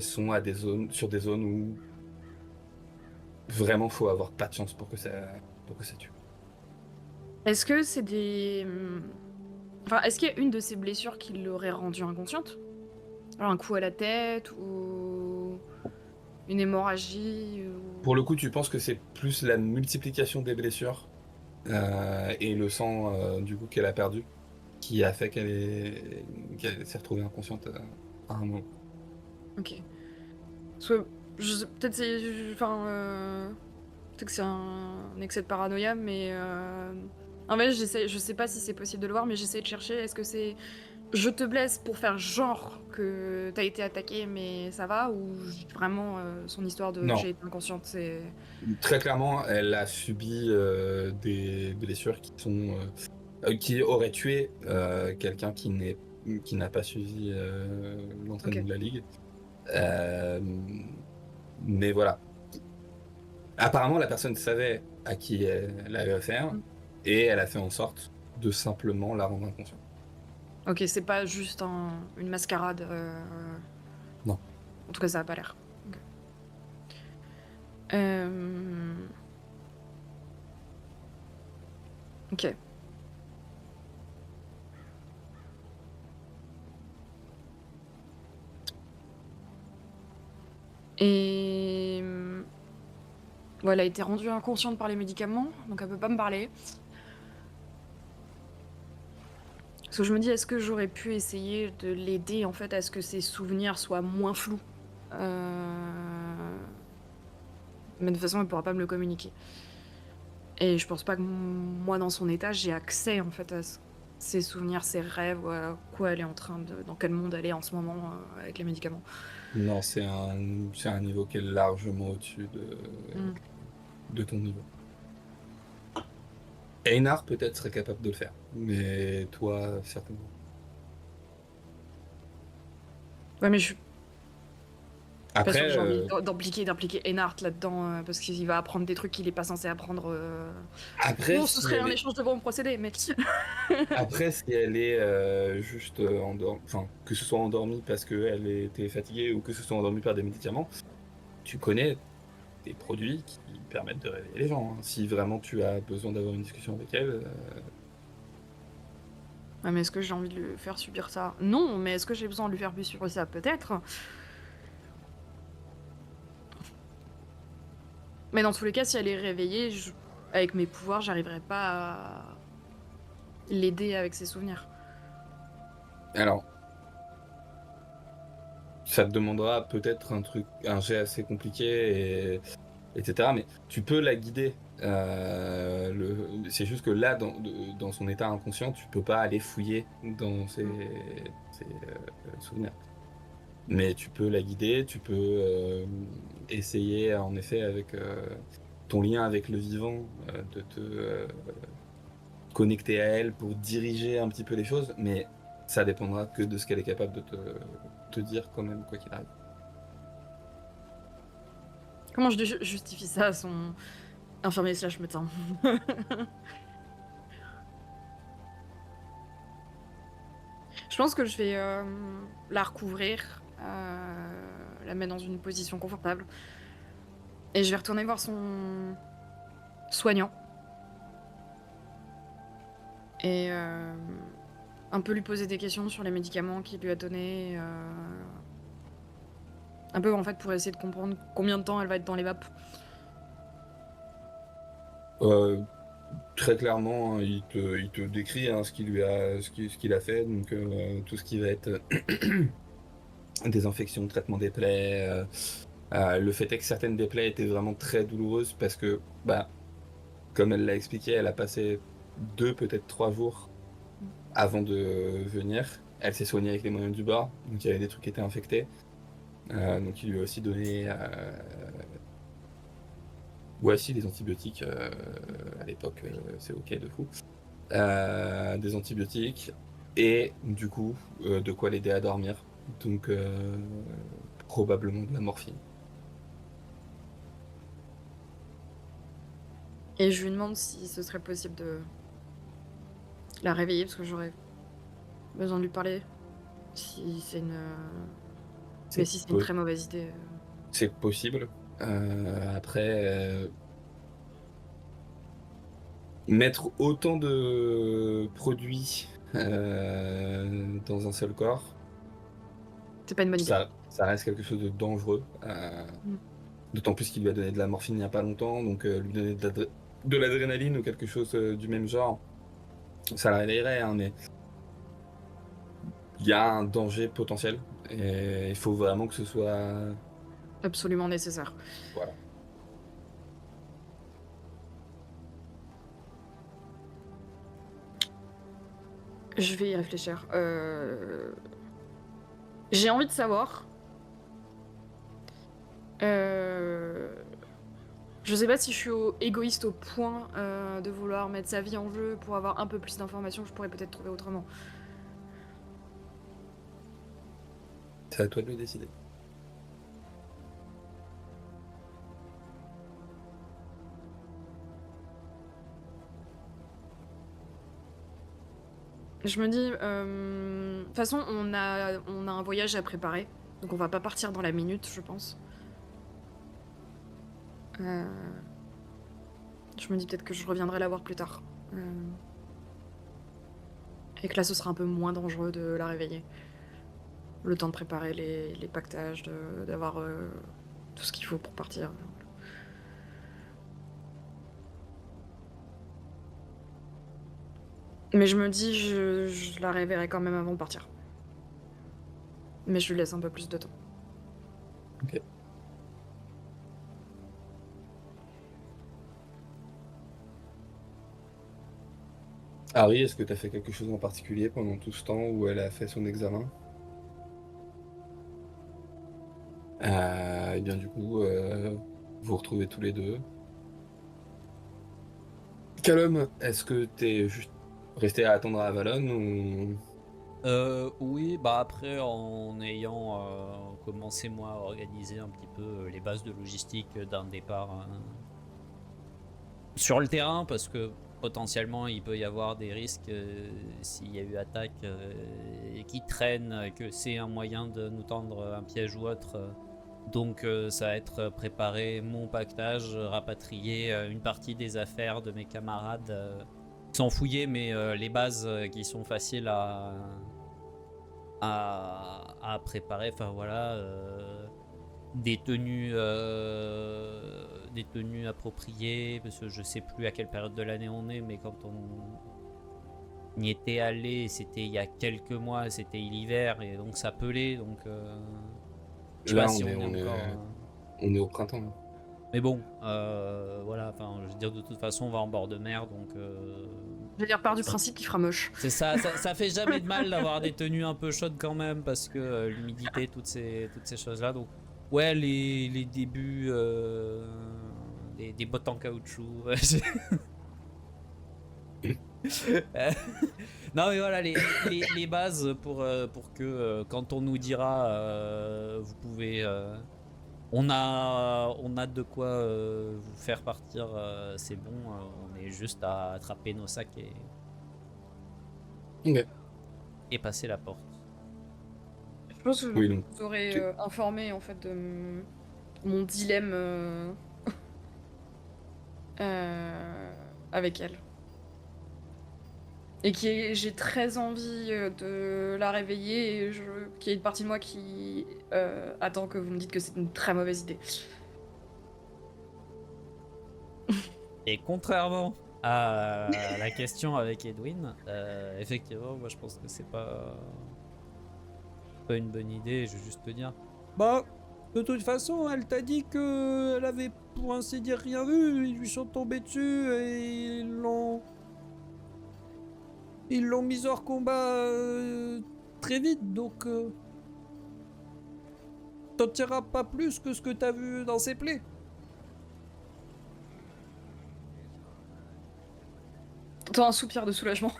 sont sur des zones où vraiment faut avoir pas de chance pour que ça tue. Est-ce que c'est des... Enfin, est-ce qu'il y a une de ces blessures qui l'aurait rendue inconsciente? Alors, un coup à la tête ou une hémorragie ou... Pour le coup, tu penses que c'est plus la multiplication des blessures et le sang du coup qu'elle a perdu qui a fait qu'elle s'est retrouvée inconsciente à un moment. Ok. Parce que peut-être c'est... Enfin... Peut-être que c'est un excès de paranoïa, mais... En fait, je sais pas si c'est possible de le voir, mais j'essaie de chercher. Est-ce que c'est... Je te blesse pour faire genre que t'as été attaqué, mais ça va? Ou vraiment son histoire de Non, j'ai été inconsciente, c'est... très clairement, elle a subi des blessures qui auraient tué quelqu'un qui n'a pas suivi l'entraînement Ok. de la ligue. Euh, mais voilà. Apparemment, la personne savait à qui elle avait affaire, Mm. et elle a fait en sorte de simplement la rendre inconsciente. Ok, c'est pas juste une mascarade. Non. En tout cas, ça a pas l'air. Ok. Euh, Ok. Et voilà, elle a été rendue inconsciente par les médicaments, donc elle peut pas me parler. Parce que je me dis, est-ce que j'aurais pu essayer de l'aider en fait à ce que ses souvenirs soient moins flous. Mais de toute façon, elle pourra pas me le communiquer. Et je pense pas que moi, dans son état, j'ai accès en fait à ses souvenirs, ses rêves, ou à quoi elle est en train de, dans quel monde elle est en ce moment avec les médicaments. Non, c'est un niveau qui est largement au-dessus Mm. de ton niveau. Einar peut-être serait capable de le faire, mais toi, certainement. Ouais, mais je suis pas sûre que Après, j'ai envie d'impliquer Einhard là-dedans, parce qu'il va apprendre des trucs qu'il est pas censé apprendre. après, Bon, ce si serait elle un est, échange de bons procédés, mais. après, si elle est juste endormie, enfin, que ce soit endormie parce qu'elle était fatiguée ou que ce soit endormie par des médicaments, tu connais des produits qui permettent de réveiller les gens, hein. Si vraiment tu as besoin d'avoir une discussion avec elle, Ouais, mais est-ce que j'ai envie de lui faire subir ça? Non, mais est-ce que j'ai besoin de lui faire subir ça? Peut-être. Mais dans tous les cas, si elle est réveillée, avec mes pouvoirs, j'arriverai pas à l'aider avec ses souvenirs. alors, ça te demandera peut-être un jet assez compliqué, etc. Mais tu peux la guider. C'est juste que là, dans son état inconscient, tu peux pas aller fouiller dans ses souvenirs. Mais tu peux la guider, tu peux essayer, en effet, avec ton lien avec le vivant, de te connecter à elle pour diriger un petit peu les choses, mais ça dépendra que de ce qu'elle est capable de te dire quand même, quoi qu'il arrive. Comment je justifie ça à son infirmier slash médecin? Je pense que je vais la recouvrir, la mettre dans une position confortable. Et je vais retourner voir son soignant. Et un peu lui poser des questions sur les médicaments qu'il lui a donnés. Un peu en fait pour essayer de comprendre combien de temps elle va être dans les vapes. Très clairement, hein, il te décrit, hein, ce qu'il a fait, donc tout ce qui va être désinfection, traitement des plaies. Le fait est que certaines des plaies étaient vraiment très douloureuses parce que, bah, comme elle l'a expliqué, elle a passé 2, peut-être 3 jours avant de venir. Elle s'est soignée avec les moyens du bord, donc il y avait des trucs qui étaient infectés. Donc il lui a aussi donné si, des antibiotiques à l'époque, c'est ok de fou. Des antibiotiques et du coup de quoi l'aider à dormir. Donc probablement de la morphine. Et je lui demande si ce serait possible de la réveiller parce que j'aurais besoin de lui parler. Si c'est une. Mais si c'est une très mauvaise idée. C'est possible. Après, mettre autant de produits dans un seul corps, C'est pas une bonne idée. ça reste quelque chose de dangereux. Mm. D'autant plus qu'il lui a donné de la morphine il n'y a pas longtemps, donc lui donner de l'adrénaline ou quelque chose du même genre, ça la réveillerait, hein, mais il y a un danger potentiel et il faut vraiment que ce soit. Absolument nécessaire. Voilà. Je vais y réfléchir. J'ai envie de savoir. Je sais pas si je suis égoïste au point de vouloir mettre sa vie en jeu pour avoir un peu plus d'informations que je pourrais peut-être trouver autrement. C'est à toi de le décider. Je me dis, de toute façon, on a un voyage à préparer, donc on va pas partir dans la minute, je pense. Euh, Je me dis peut-être que je reviendrai la voir plus tard. Et que là, ce sera un peu moins dangereux de la réveiller. Le temps de préparer les pactages, d'avoir tout ce qu'il faut pour partir. Mais je me dis, je la réveillerai quand même avant de partir. Mais je lui laisse un peu plus de temps. Ok. Harry, est-ce que tu as fait quelque chose en particulier pendant tout ce temps où elle a fait son examen? Et bien du coup, vous vous retrouvez tous les deux. Callum, est-ce que t'es juste resté à attendre à Avalon ou... Oui, bah après, en ayant commencé moi à organiser un petit peu les bases de logistique d'un départ sur le terrain, parce que potentiellement il peut y avoir des risques s'il y a eu attaque et qui traînent, que c'est un moyen de nous tendre un piège ou autre. Donc ça va être préparer mon pactage, rapatrier une partie des affaires de mes camarades, sans fouiller, mais les bases qui sont faciles à préparer. Enfin voilà, des tenues appropriées, parce que je sais plus à quelle période de l'année on est, mais quand on y était allé, c'était il y a quelques mois, c'était l'hiver, et donc ça pelait, donc je sais Là, pas si on est encore... on est au printemps. Là. Mais bon, voilà, enfin, je veux dire, de toute façon, on va en bord de mer, donc... Je veux dire, part du principe qu'il fera moche. C'est ça, ça fait jamais de mal d'avoir des tenues un peu chaudes quand même, parce que l'humidité, toutes ces choses-là, donc... Ouais, les débuts, des bottes en caoutchouc... Non mais voilà, les bases pour que quand on nous dira vous pouvez... on a de quoi vous faire partir, c'est bon, on est juste à attraper nos sacs Ok. et passer la porte. Je pense que Oui, donc. vous aurez informé en fait de mon dilemme avec elle. Et j'ai très envie de la réveiller, et qu'il y ait une partie de moi qui attend que vous me dites que c'est une très mauvaise idée. Et contrairement à la question avec Edwin, effectivement, moi je pense que c'est pas une bonne idée. Je vais juste te dire. Bah, de toute façon, elle t'a dit que elle avait pour ainsi dire rien vu. Ils lui sont tombés dessus et ils l'ont mis hors combat très vite. Donc, t'en tireras pas plus que ce que t'as vu dans ses plaies. T'entends un soupir de soulagement.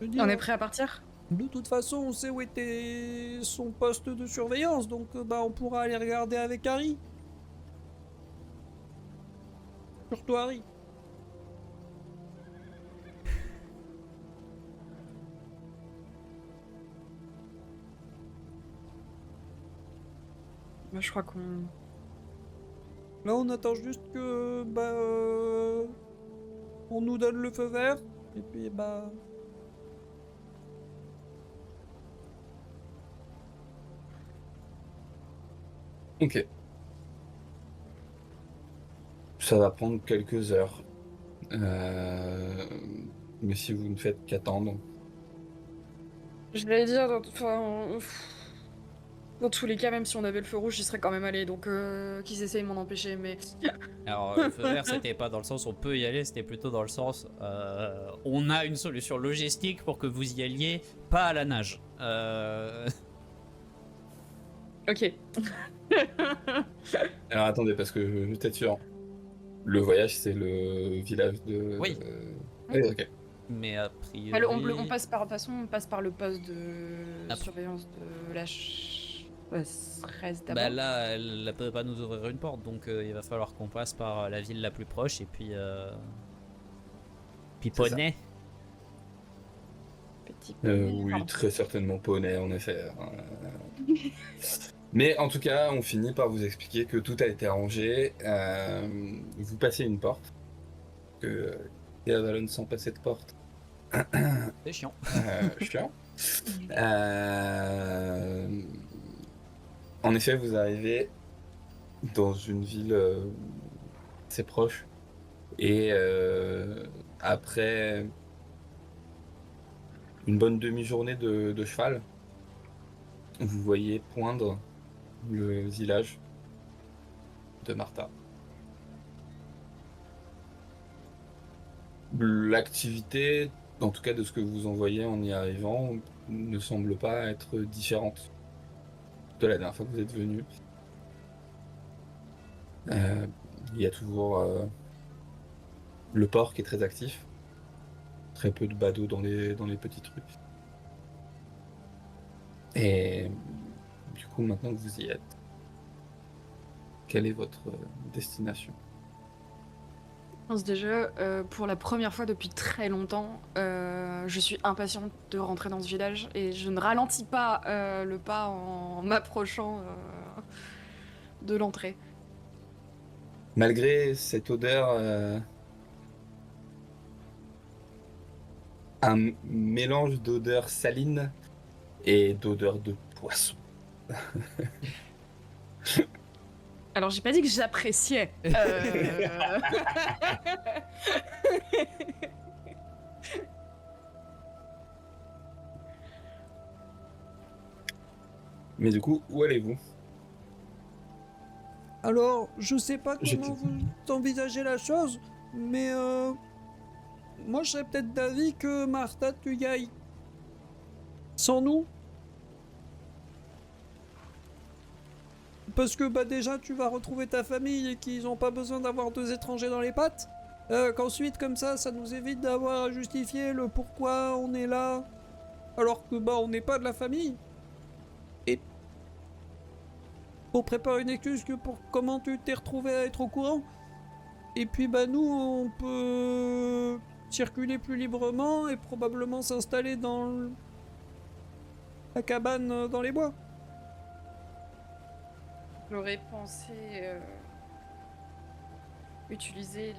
Je veux dire, On est prêt à partir? de toute façon, on sait où était son poste de surveillance, donc bah on pourra aller regarder avec Harry. Surtout Harry. Moi, je crois qu'on... Là, on attend juste que on nous donne le feu vert et puis bah. Ok. Ça va prendre quelques heures. Mais si vous ne faites qu'attendre. Je vais dire, dans tous les cas, même si on avait le feu rouge, j'y serais quand même allé, donc qu'ils essayent de m'en empêcher, mais... Alors le feu vert, c'était pas dans le sens on peut y aller, c'était plutôt dans le sens on a une solution logistique pour que vous y alliez, pas à la nage. Ok. Alors attendez, parce que je suis peut-être sûr. Le voyage, c'est le village de. Oui. Oui, ok. Mais a priori... On passe par, de toute façon, on passe par le poste de Ah. surveillance de la... Reste d'abord. Bah là, elle ne peut pas nous ouvrir une porte, donc il va falloir qu'on passe par la ville la plus proche et puis... Puis C'est ça. poney. Petit poney, Oui, pardon. très certainement poney, en effet. Mais en tout cas, on finit par vous expliquer que tout a été arrangé. Vous passez une porte. Que Avalon sans passer de porte. C'est chiant. Chiant. Euh, En effet, vous arrivez dans une ville assez proche. Et après une bonne demi-journée de cheval, vous voyez poindre le village de Martha. L'activité, en tout cas de ce que vous en voyez en y arrivant, ne semble pas être différente de la dernière fois que vous êtes venu. Il y a toujours le port qui est très actif. Très peu de badauds dans les petites rues. Et du coup, maintenant que vous y êtes, quelle est votre destination? Je pense déjà, pour la première fois depuis très longtemps, je suis impatiente de rentrer dans ce village et je ne ralentis pas le pas en m'approchant de l'entrée. Malgré cette odeur, un mélange d'odeurs salines et d'odeurs de poisson. Alors j'ai pas dit que j'appréciais. Mais du coup, où allez-vous? Alors, je sais pas J'étais- comment vous envisagez la chose, mais moi je serais peut-être d'avis que Martha, tu y ailles sans nous. Parce que bah déjà tu vas retrouver ta famille et qu'ils ont pas besoin d'avoir deux étrangers dans les pattes. Qu'ensuite comme ça nous évite d'avoir à justifier le pourquoi on est là, alors que bah on n'est pas de la famille. Et on prépare une excuse que pour comment tu t'es retrouvé à être au courant. Et puis bah nous on peut circuler plus librement et probablement s'installer dans la cabane dans les bois. J'aurais pensé utiliser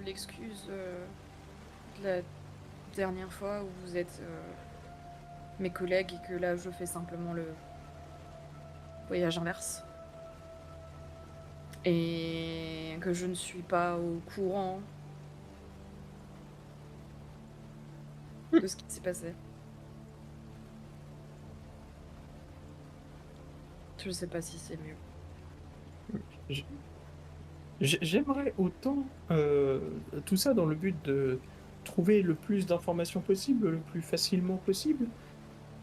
l'excuse de la dernière fois où vous êtes mes collègues et que là je fais simplement le voyage inverse. Et que je ne suis pas au courant de ce qui s'est passé. Je sais pas si c'est mieux. J'aimerais autant tout ça dans le but de trouver le plus d'informations possible, le plus facilement possible,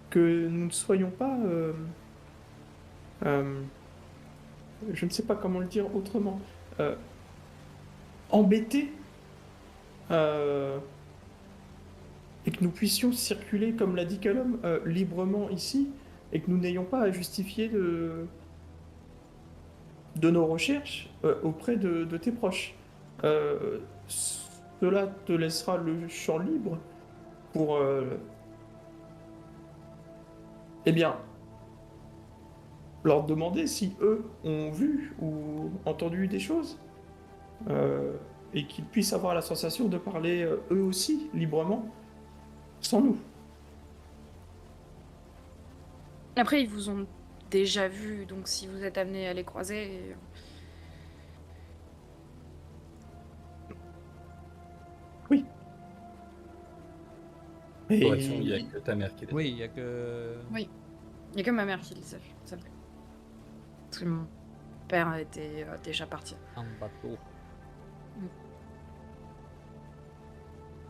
que nous ne soyons pas, je ne sais pas comment le dire autrement, embêtés, et que nous puissions circuler, comme l'a dit Callum, librement ici, et que nous n'ayons pas à justifier de nos recherches auprès de tes proches. Cela te laissera le champ libre pour, eh bien, leur demander si eux ont vu ou entendu des choses et qu'ils puissent avoir la sensation de parler eux aussi librement sans nous. Après, ils vous ont déjà vu, donc si vous êtes amenés à les croiser... Oui. Et Correction, il n'y a que ta mère qui est là. Oui, il y a que... Oui. Il y a que ma mère qui le sait, c'est vrai. Parce que mon père était déjà parti. Un bateau.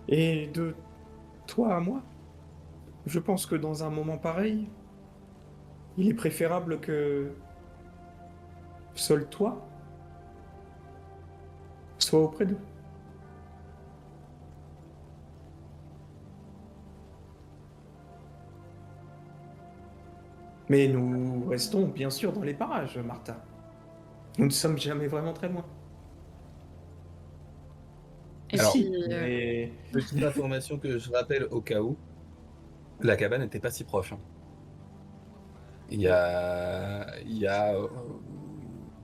Et de toi à moi, je pense que dans un moment pareil, il est préférable que seul toi sois auprès d'eux. Mais nous restons bien sûr dans les parages, Martha. Nous ne sommes jamais vraiment très loin. Et Alors, si, Mais petite information que je rappelle au cas où, la cabane n'était pas si proche, hein. Il y a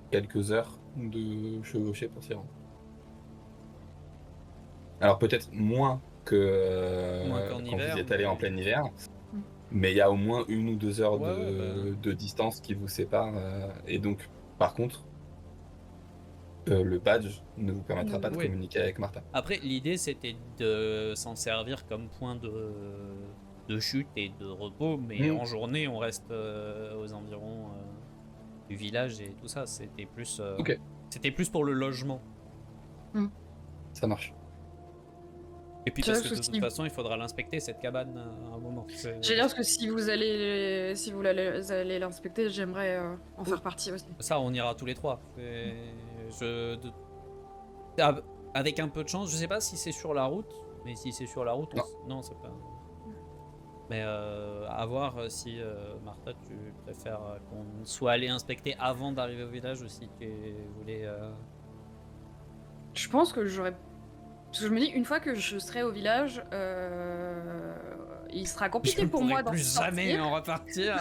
quelques heures de chevauchée pour s'y rendre. Alors peut-être moins que Moins qu'en quand hiver, vous y êtes allé en mais- plein hiver, Mm. mais il y a au moins 1 ou 2 heures Ouais, ouais, bah. de distance qui vous séparent. Et donc, par contre, le badge ne vous permettra pas de Oui. communiquer avec Martha. Après, l'idée c'était de s'en servir comme point de chute et de repos, mais Mm. en journée on reste aux environs du village et tout ça. C'était plus, Ok. c'était plus pour le logement. Ça marche. Et puis C'est parce vrai que que de toute si- façon, il faudra l'inspecter cette cabane à un moment. J'allais dire parce que si vous allez l'inspecter, j'aimerais en faire partie aussi. Ça, on ira tous les trois. Avec un peu de chance, je sais pas si c'est sur la route, mais si c'est sur la route, Non. non, c'est pas. Mais à voir si Martha, tu préfères qu'on soit allé inspecter avant d'arriver au village ou si tu voulais. Je pense que j'aurais. Parce que je me dis, une fois que je serai au village, il sera compliqué Je ne pour pourrai moi d'en plus jamais sortir. en repartir.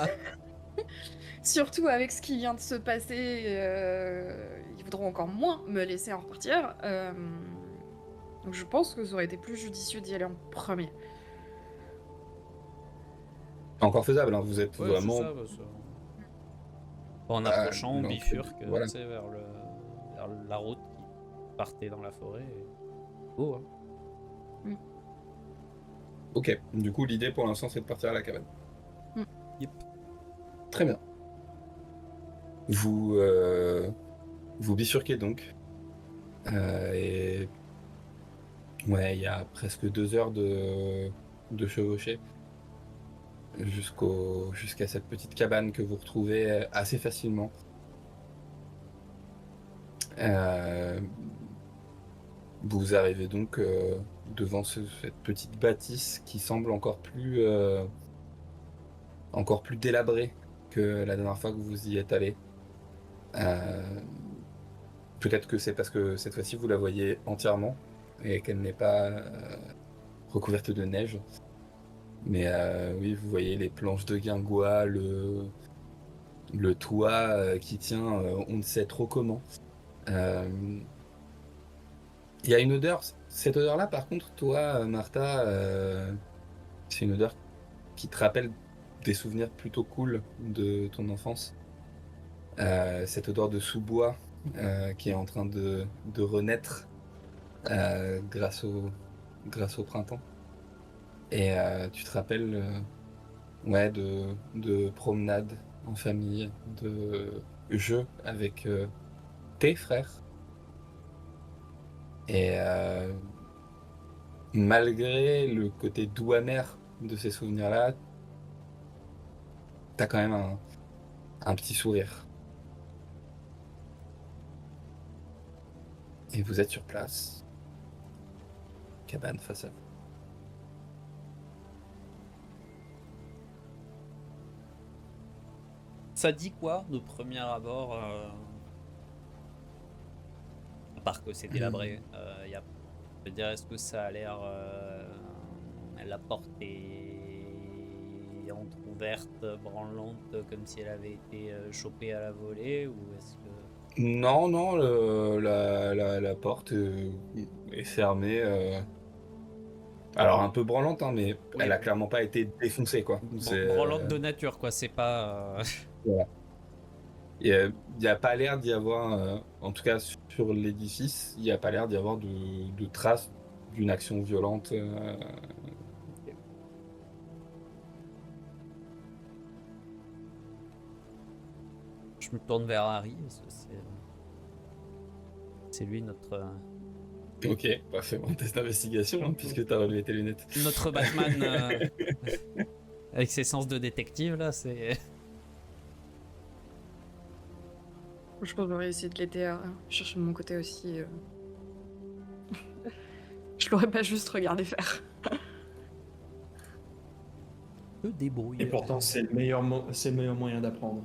Surtout avec ce qui vient de se passer, ils voudront encore moins me laisser en repartir. Donc je pense que ça aurait été plus judicieux d'y aller en premier. C'est encore faisable, hein. Vous êtes Ouais, vraiment. c'est ça, bah, ça. En approchant, on non, bifurque voilà. tu sais, vers la route qui partait dans la forêt. Oh, hein. Ok. Du coup, l'idée pour l'instant, c'est de partir à la cabane. Yep. Très bien. Vous bifurquez donc. Et ouais, il y a presque 2 heures de chevauchée jusqu'à cette petite cabane que vous retrouvez assez facilement. Vous arrivez donc devant cette petite bâtisse qui semble encore plus délabrée que la dernière fois que vous y êtes allé. Peut-être que c'est parce que cette fois-ci vous la voyez entièrement et qu'elle n'est pas recouverte de neige. Mais oui, vous voyez les planches de guingois, le toit qui tient on ne sait trop comment. Il y a une odeur, cette odeur-là par contre, toi Martha, c'est une odeur qui te rappelle des souvenirs plutôt cool de ton enfance. Cette odeur de sous-bois qui est en train de renaître grâce au printemps. Et tu te rappelles ouais, de promenades en famille, de jeux avec tes frères. Et malgré le côté doux amer de ces souvenirs-là, t'as quand même un petit sourire. Et vous êtes sur place. Cabane face à vous. Ça dit quoi de premier abord à part que c'est délabré, je veux dire, est-ce que ça a l'air. La porte est entrouverte, branlante, comme si elle avait été chopée à la volée, ou est-ce que. Non, la porte est fermée. Alors un peu branlante, hein, mais Oui. elle a clairement pas été défoncée, quoi. C'est, Branlante de nature, quoi, c'est pas. voilà. Il n'y a pas l'air d'y avoir, en tout cas sur l'édifice, il n'y a pas l'air d'y avoir de traces d'une action violente. Je me tourne vers Harry, parce que c'est lui notre. Ok, bah fais-moi un test d'investigation, hein, puisque t'as relevé tes lunettes. Notre Batman avec ses sens de détective là, c'est. Je pense que j'aurais essayé de l'aider à chercher de mon côté aussi. Je l'aurais pas juste regardé faire. Que débrouille. Et pourtant, c'est le meilleur moyen d'apprendre.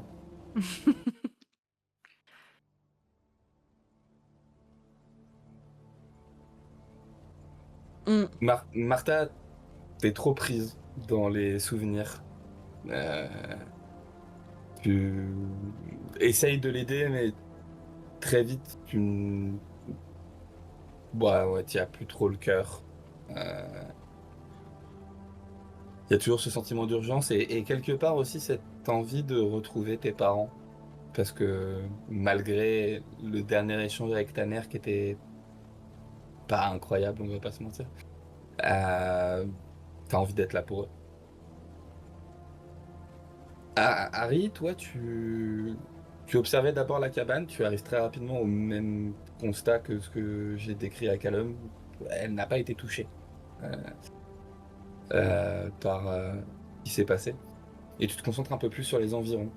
Mm. Martha, t'es trop prise dans les souvenirs. Euh, tu essayes de l'aider, mais très vite, ouais, t'y as plus trop le cœur. Il y a toujours ce sentiment d'urgence et quelque part aussi cette envie de retrouver tes parents. Parce que malgré le dernier échange avec ta mère qui était pas incroyable, on va pas se mentir, t'as envie d'être là pour eux. Harry, toi, tu observais d'abord la cabane, tu arrives très rapidement au même constat que ce que j'ai décrit à Callum. Elle n'a pas été touchée euh, par ce qui s'est passé. Et tu te concentres un peu plus sur les environs.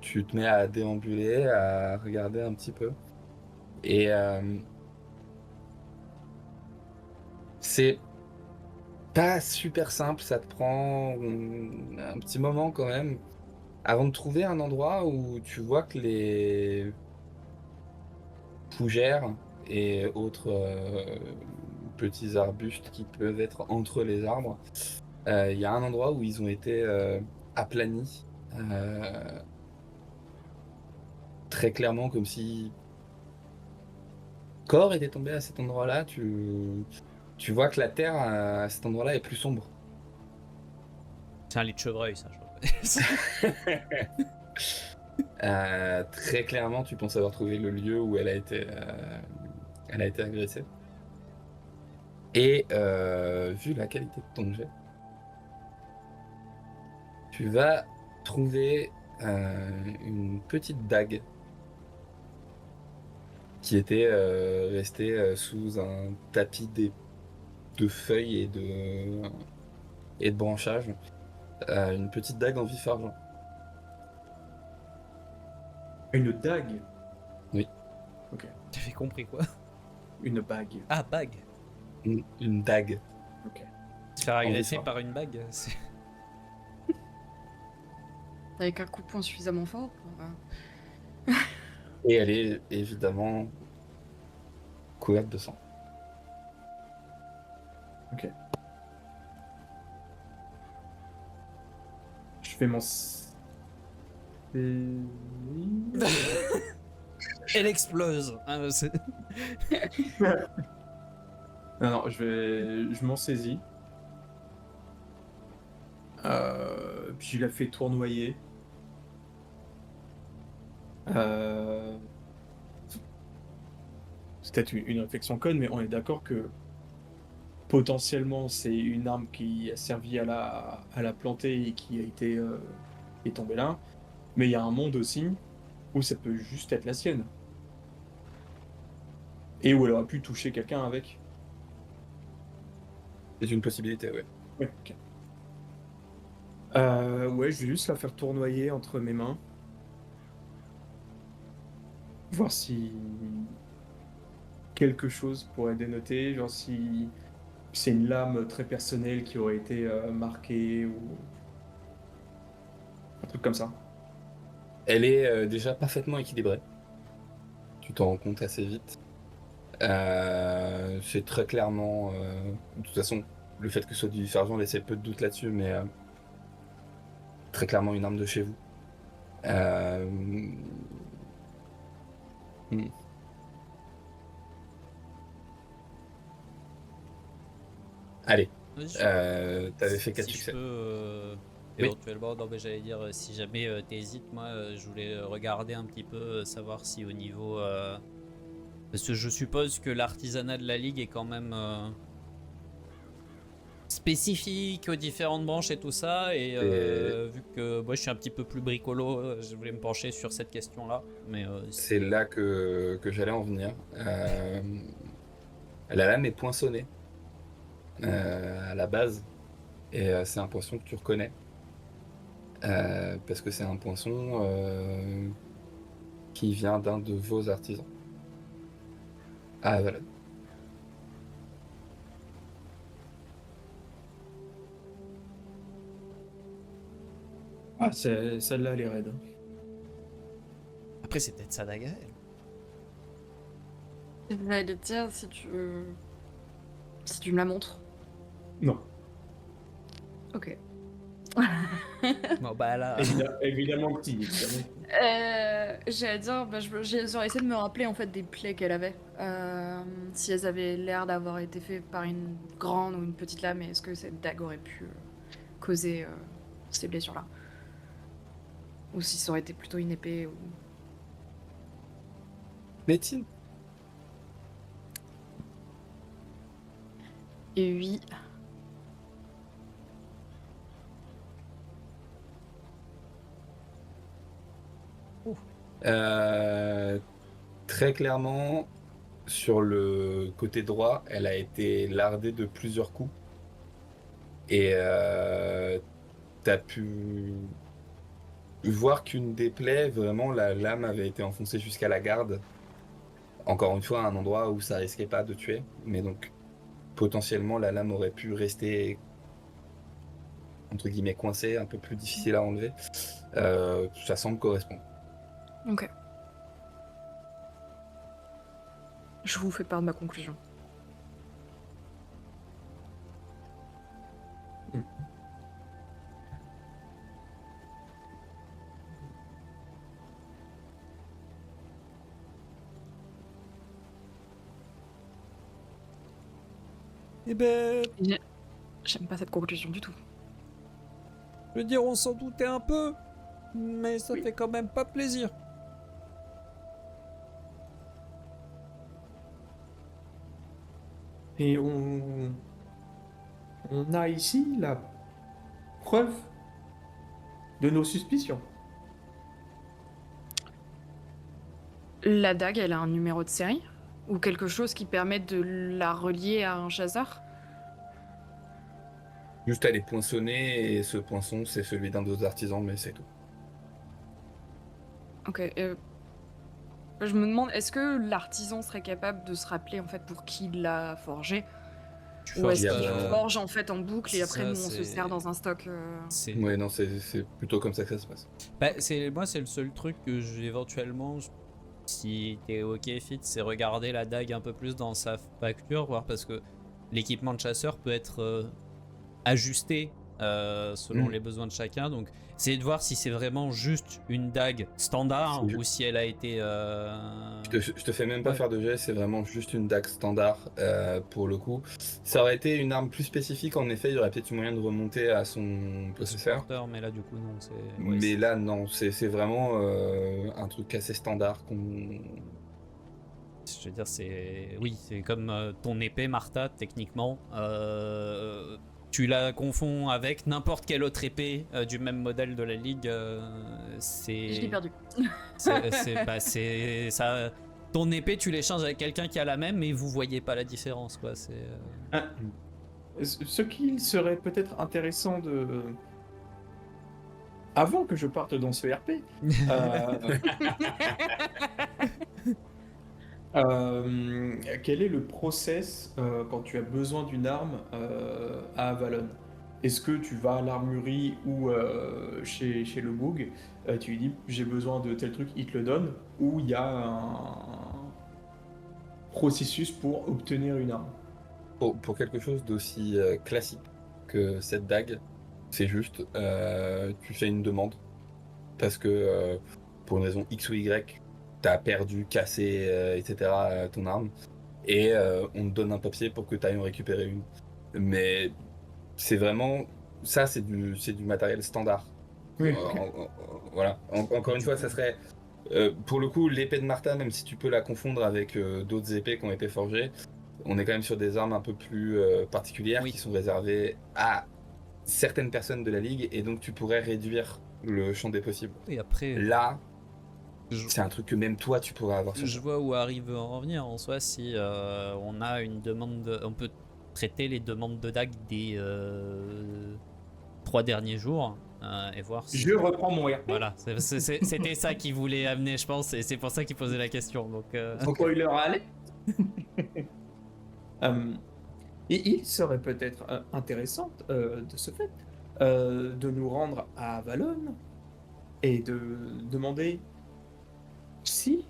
Tu te mets à déambuler, à regarder un petit peu. Et c'est pas super simple, ça te prend un petit moment quand même avant de trouver un endroit où tu vois que les fougères et autres petits arbustes qui peuvent être entre les arbres, il y a un endroit où ils ont été aplanis, très clairement comme si corps était tombé à cet endroit-là. Tu vois que la terre à cet endroit-là est plus sombre. C'est un lit de chevreuil, ça, je crois. Très clairement, tu penses avoir trouvé le lieu où elle a été agressée. Et vu la qualité de ton jet, tu vas trouver une petite dague qui était restée sous un tapis de feuilles et de branchages. Une petite dague en vif argent. Une dague. Oui, J'avais compris quoi. Une bague. Ah, bague. une dague. Ok. Se faire agresser vif, hein. par une bague, c'est... Avec un coup de poing suffisamment fort pour, Et elle est évidemment couverte de sang. Ok. Je fais mon. Elle explose. Ah, Non, je m'en saisis. Puis je la fais tournoyer. C'est peut-être une réflexion conne, mais on est d'accord que potentiellement c'est une arme qui a servi à la planter et qui a été qui est tombée là. Mais il y a un monde aussi où ça peut juste être la sienne. Et où elle aurait pu toucher quelqu'un avec. C'est une possibilité, ouais. Ouais, ok. Ouais, je vais juste la faire tournoyer entre mes mains. Voir si quelque chose pourrait dénoter, genre si c'est une lame très personnelle qui aurait été marquée ou un truc comme ça. Elle est déjà parfaitement équilibrée. Tu t'en rends compte assez vite. C'est très clairement, de toute façon, le fait que ce soit du sergent laissait peu de doute là-dessus, mais très clairement une arme de chez vous. Euh, hmm. Allez, t'avais fait 4 Si je succès. peux, Oui. éventuellement, non mais j'allais dire, si jamais t'hésites, moi je voulais regarder un petit peu, savoir si au niveau... parce que je suppose que l'artisanat de la Ligue est quand même spécifique aux différentes branches et tout ça, et vu que moi je suis un petit peu plus bricolo, je voulais me pencher sur cette question-là, mais C'est là que j'allais en venir. La lame est poinçonnée à la base, et c'est un poinçon que tu reconnais. Parce que c'est un poinçon qui vient d'un de vos artisans. Ah, voilà. Ah, celle-là, elle est raide. Après, c'est peut-être sa dague à elle. J'allais te dire si tu me la montres. Non. Ok. Bon, bah là. Évidemment que si, évidemment. J'allais dire, j'aurais essayé de me rappeler en fait des plaies qu'elle avait. Si elles avaient l'air d'avoir été faites par une grande ou une petite lame, et est-ce que cette dague aurait pu causer ces blessures-là? Ou si ça aurait été plutôt une épée ou... Médecine. Et oui. Très clairement, sur le côté droit, elle a été lardée de plusieurs coups. Et t'as pu voir qu'une des plaies, vraiment, la lame avait été enfoncée jusqu'à la garde. Encore une fois, un endroit où ça risquait pas de tuer. Mais donc, potentiellement, la lame aurait pu rester, entre guillemets, coincée, un peu plus difficile à enlever. Ça semble correspondre. Ok. Je vous fais part de ma conclusion. Eh ben, J'aime pas cette conclusion du tout. je veux dire, on s'en doutait un peu, mais ça fait quand même pas plaisir. Et on a ici la preuve de nos suspicions. La dague, elle a un numéro de série? Ou quelque chose qui permet de la relier à un chasseur? Juste, elle est poinçonnée, et ce poinçon, c'est celui d'un dos artisans, mais c'est tout. Ok. Je me demande, est-ce que l'artisan serait capable de se rappeler en fait pour qui il l'a forgé? Tu Ou forces, est-ce qu'il euh, forge en fait en boucle et après ça, nous on se c'est- sert dans un stock c'est Ouais, non, c'est plutôt comme ça que ça se passe. bah, moi, c'est le seul truc que éventuellement, si t'es ok fit, c'est regarder la dague un peu plus dans sa facture, voir parce que l'équipement de chasseur peut être ajusté selon les besoins de chacun. Donc, essayez de voir si c'est vraiment juste une dague standard C'est ou si elle a été. Je te fais même pas Ouais. faire de geste, c'est vraiment juste une dague standard pour le coup. Ça aurait été une arme plus spécifique, en effet, il y aurait peut-être eu moyen de remonter à son possesseur. Porteur, mais là, du coup, non. C'est. Mais là, non, c'est vraiment un truc assez standard qu'on. Je veux dire, c'est. Oui, c'est comme ton épée, Martha, techniquement. Tu la confonds avec n'importe quelle autre épée du même modèle de la ligue. C'est. Je l'ai perdu. C'est ça. Ton épée, tu l'échanges avec quelqu'un qui a la même, mais vous voyez pas la différence, quoi. C'est. Ce qu'il serait peut-être intéressant de... Avant que je parte dans ce RP, quel est le process quand tu as besoin d'une arme à Avalon? Est-ce que tu vas à l'armurerie ou chez le Boug, tu lui dis j'ai besoin de tel truc, il te le donne, ou il y a un processus pour obtenir une arme? Pour quelque chose d'aussi classique que cette dague, c'est juste, tu fais une demande parce que pour une raison X ou Y, t'as perdu, cassé, etc. Ton arme, et on te donne un papier pour que tu ailles en récupérer une. Mais c'est vraiment, ça c'est du matériel standard. Oui. Voilà. Encore une fois, ça serait, pour le coup, l'épée de Martha, même si tu peux la confondre avec d'autres épées qui ont été forgées, on est quand même sur des armes un peu plus particulières Oui. qui sont réservées à certaines personnes de la ligue, et donc tu pourrais réduire le champ des possibles. Et après. Là, je- c'est un truc que même toi tu pourrais avoir sur Je vois où Harry veut en revenir. En soi, si on a une demande, on peut traiter les demandes de dague des 3 derniers jours et voir si. Je reprends mon RP. Voilà, c'était ça qu'il voulait amener, je pense, et c'est pour ça qu'il posait la question. Donc, Spoiler alert. Et il serait peut-être intéressant de ce fait de nous rendre à Avalon et de demander si,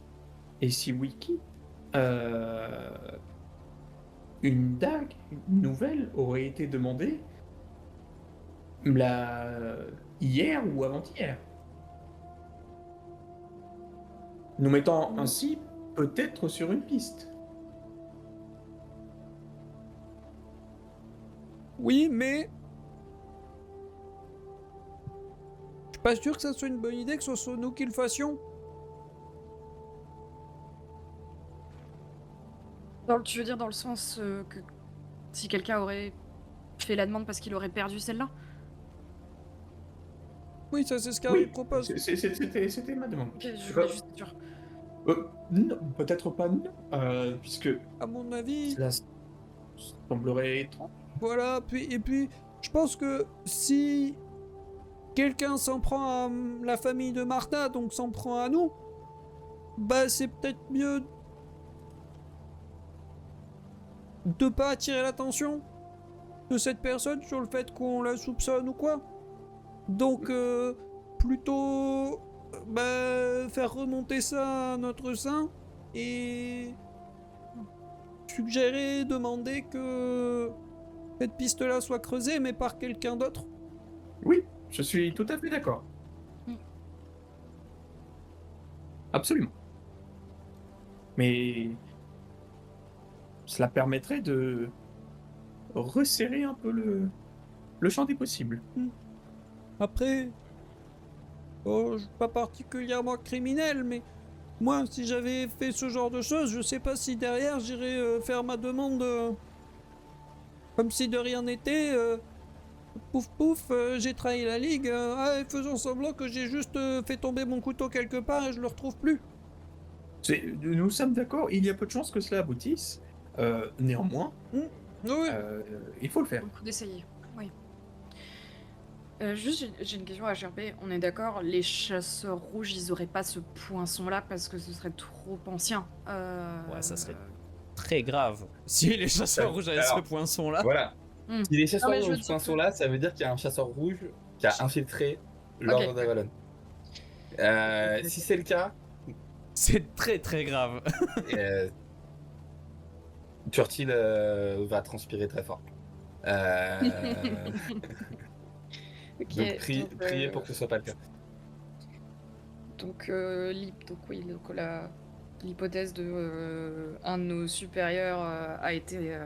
et si oui qui, euh, une dague nouvelle aurait été demandée hier ou avant-hier. Nous mettant ainsi peut-être sur une piste. Oui, mais... Je suis pas sûr que ça soit une bonne idée que ce soit nous qui le fassions. Tu veux dire dans le sens que si quelqu'un aurait fait la demande parce qu'il aurait perdu celle-là? Oui, ça c'est ce qu'elle Oui, propose. c'était ma demande. Ok, je voulais juste être sûre. Non, peut-être pas non, puisque À mon avis, Cela semblerait étrange. voilà. Et puis, je pense que si quelqu'un s'en prend à la famille de Martha, donc s'en prend à nous, bah c'est peut-être mieux de pas attirer l'attention de cette personne sur le fait qu'on la soupçonne ou quoi. Donc, plutôt faire remonter ça à notre sein et suggérer, demander que cette piste-là soit creusée, mais par quelqu'un d'autre. Oui, je suis tout à fait d'accord. Mm. Absolument. Mais cela permettrait de resserrer un peu le champ des possibles. Après, je suis pas particulièrement criminel, mais moi, si j'avais fait ce genre de choses, je sais pas si derrière j'irais faire ma demande comme si de rien n'était. Pouf pouf, j'ai trahi la ligue. Faisons semblant que j'ai juste fait tomber mon couteau quelque part et je le retrouve plus. Nous sommes d'accord, il y a peu de chances que cela aboutisse. Néanmoins, Oui. il faut le faire. Au coup d'essayer, oui. Juste, j'ai une question à Gerbet. On est d'accord, les chasseurs rouges, ils auraient pas ce poinçon-là parce que ce serait trop ancien. Ouais, ça serait très grave. Si les chasseurs rouges avaient ce Alors, poinçon-là. Voilà. Hmm. Si les chasseurs Non, mais je rouges veux ont ce dire poinçon-là, ça veut dire qu'il y a un chasseur rouge qui a infiltré l'ordre Ok. d'Avalon. Si c'est le cas, C'est très très grave. euh, Turtil va transpirer très fort. Ok, Donc priez donc, pour que ce soit pas le cas. Donc, l'hypothèse de un de nos supérieurs a été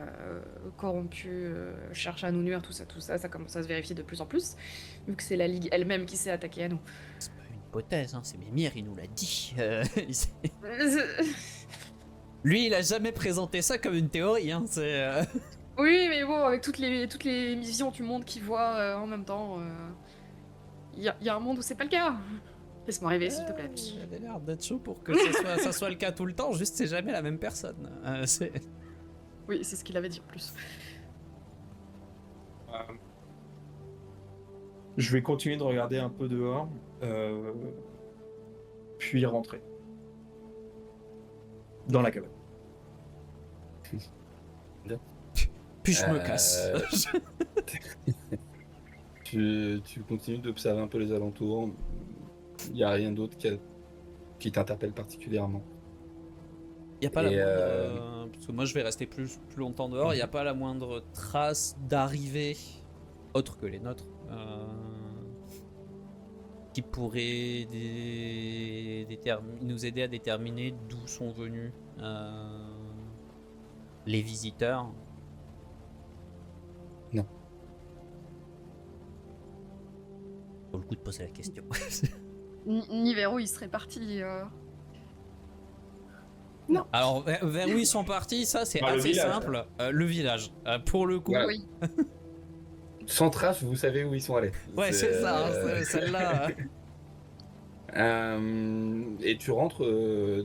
corrompu, cherche à nous nuire, tout ça, ça commence à se vérifier de plus en plus, vu que c'est la Ligue elle-même qui s'est attaquée à nous. C'est pas une hypothèse, hein, c'est Mimir, il nous l'a dit. Lui, il a jamais présenté ça comme une théorie, hein, c'est... Oui, mais bon, avec toutes les visions du monde qui voient en même temps, il y a un monde où c'est pas le cas. Laisse-moi rêver, s'il te plaît. Il avait l'air d'être chaud pour que ça soit le cas tout le temps, juste c'est jamais la même personne. Oui, c'est ce qu'il avait dit en plus. Je vais continuer de regarder un peu dehors, puis rentrer. Dans la cabane. Puis je me casse. Tu continues d'observer un peu les alentours. Il n'y a rien d'autre qui t'interpelle particulièrement. Y a pas la Et, moindre... Parce que moi je vais rester plus longtemps dehors, y a pas la moindre trace d'arrivée, autre que les nôtres, qui pourrait nous aider à déterminer d'où sont venus les visiteurs. Non. Pour le coup de poser la question. Ni vers où il serait parti. Alors, vers où ils sont partis, ça c'est Ah, le assez village. simple. Le village. Pour le coup. Voilà. Oui. Sans trace, vous savez où ils sont allés. Ouais, c'est ça, hein, celle-là. Et tu rentres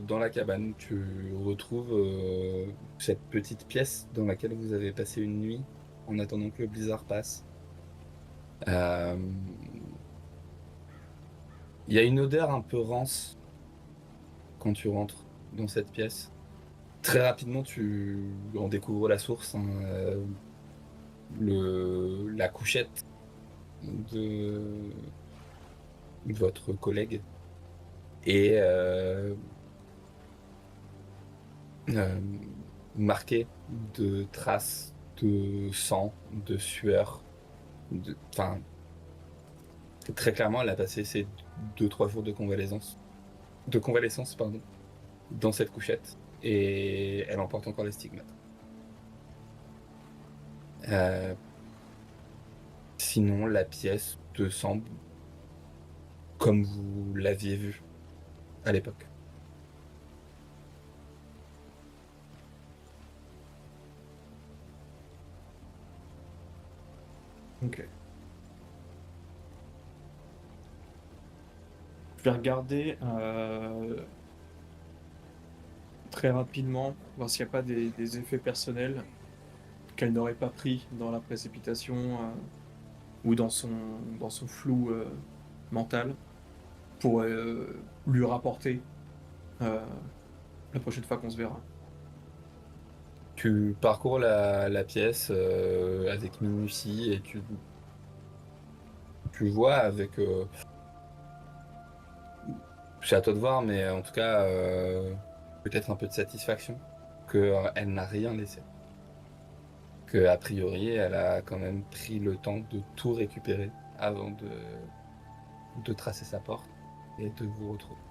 dans la cabane. Tu retrouves cette petite pièce dans laquelle vous avez passé une nuit en attendant que le blizzard passe. Il y a une odeur un peu rance quand tu rentres dans cette pièce. Très rapidement, tu en découvres la source. Hein, la couchette votre collègue est euh, marqué de traces de sang, de sueur, enfin, très clairement, elle a passé ses 2-3 jours de convalescence, pardon, dans cette couchette, et elle en porte encore les stigmates. Sinon, la pièce te semble comme vous l'aviez vue à l'époque. Ok. Je vais regarder très rapidement, voir s'il n'y a pas des effets personnels qu'elle n'aurait pas pris dans la précipitation ou dans son flou mental pour lui rapporter euh, la prochaine fois qu'on se verra. Tu parcours la pièce avec minutie et tu vois avec... c'est à toi de voir, mais en tout cas, peut-être un peu de satisfaction qu'elle n'a rien laissé. Que a priori, elle a quand même pris le temps de tout récupérer avant de tracer sa porte et de vous retrouver.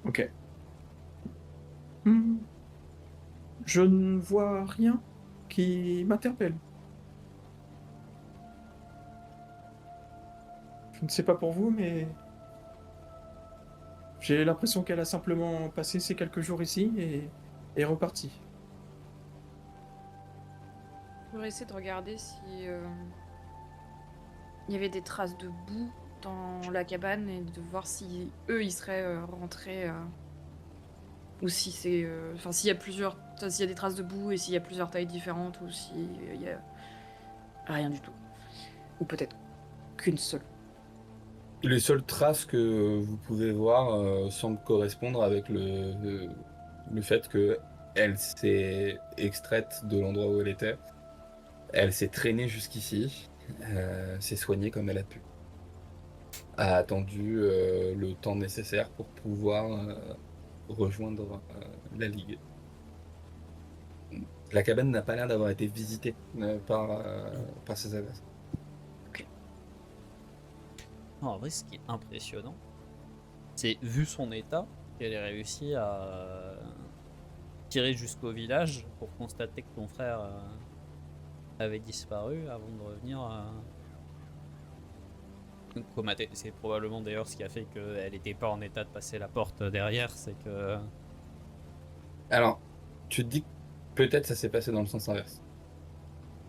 Ok. Je ne vois rien qui m'interpelle. Je ne sais pas pour vous, mais j'ai l'impression qu'elle a simplement passé ces quelques jours ici et est repartie. Je pourrais essayer de regarder si il y avait des traces de boue dans la cabane et de voir si eux ils seraient rentrés ou si c'est enfin s'il y a plusieurs s'il y a des traces de boue et s'il y a plusieurs tailles différentes ou s'il y a rien du tout ou peut-être qu'une seule. Les seules traces que vous pouvez voir semblent correspondre avec le fait que elle s'est extraite de l'endroit où elle était. Elle s'est traînée jusqu'ici, s'est soignée comme elle a pu. A attendu le temps nécessaire pour pouvoir rejoindre la Ligue. La cabane n'a pas l'air d'avoir été visitée par ses agresseurs. Non, en vrai, ce qui est impressionnant, c'est vu son état, qu'elle ait réussi à tirer jusqu'au village pour constater que ton frère avait disparu avant de revenir comater. C'est probablement d'ailleurs ce qui a fait qu'elle n'était pas en état de passer la porte derrière, c'est que... Alors, tu te dis que peut-être ça s'est passé dans le sens inverse.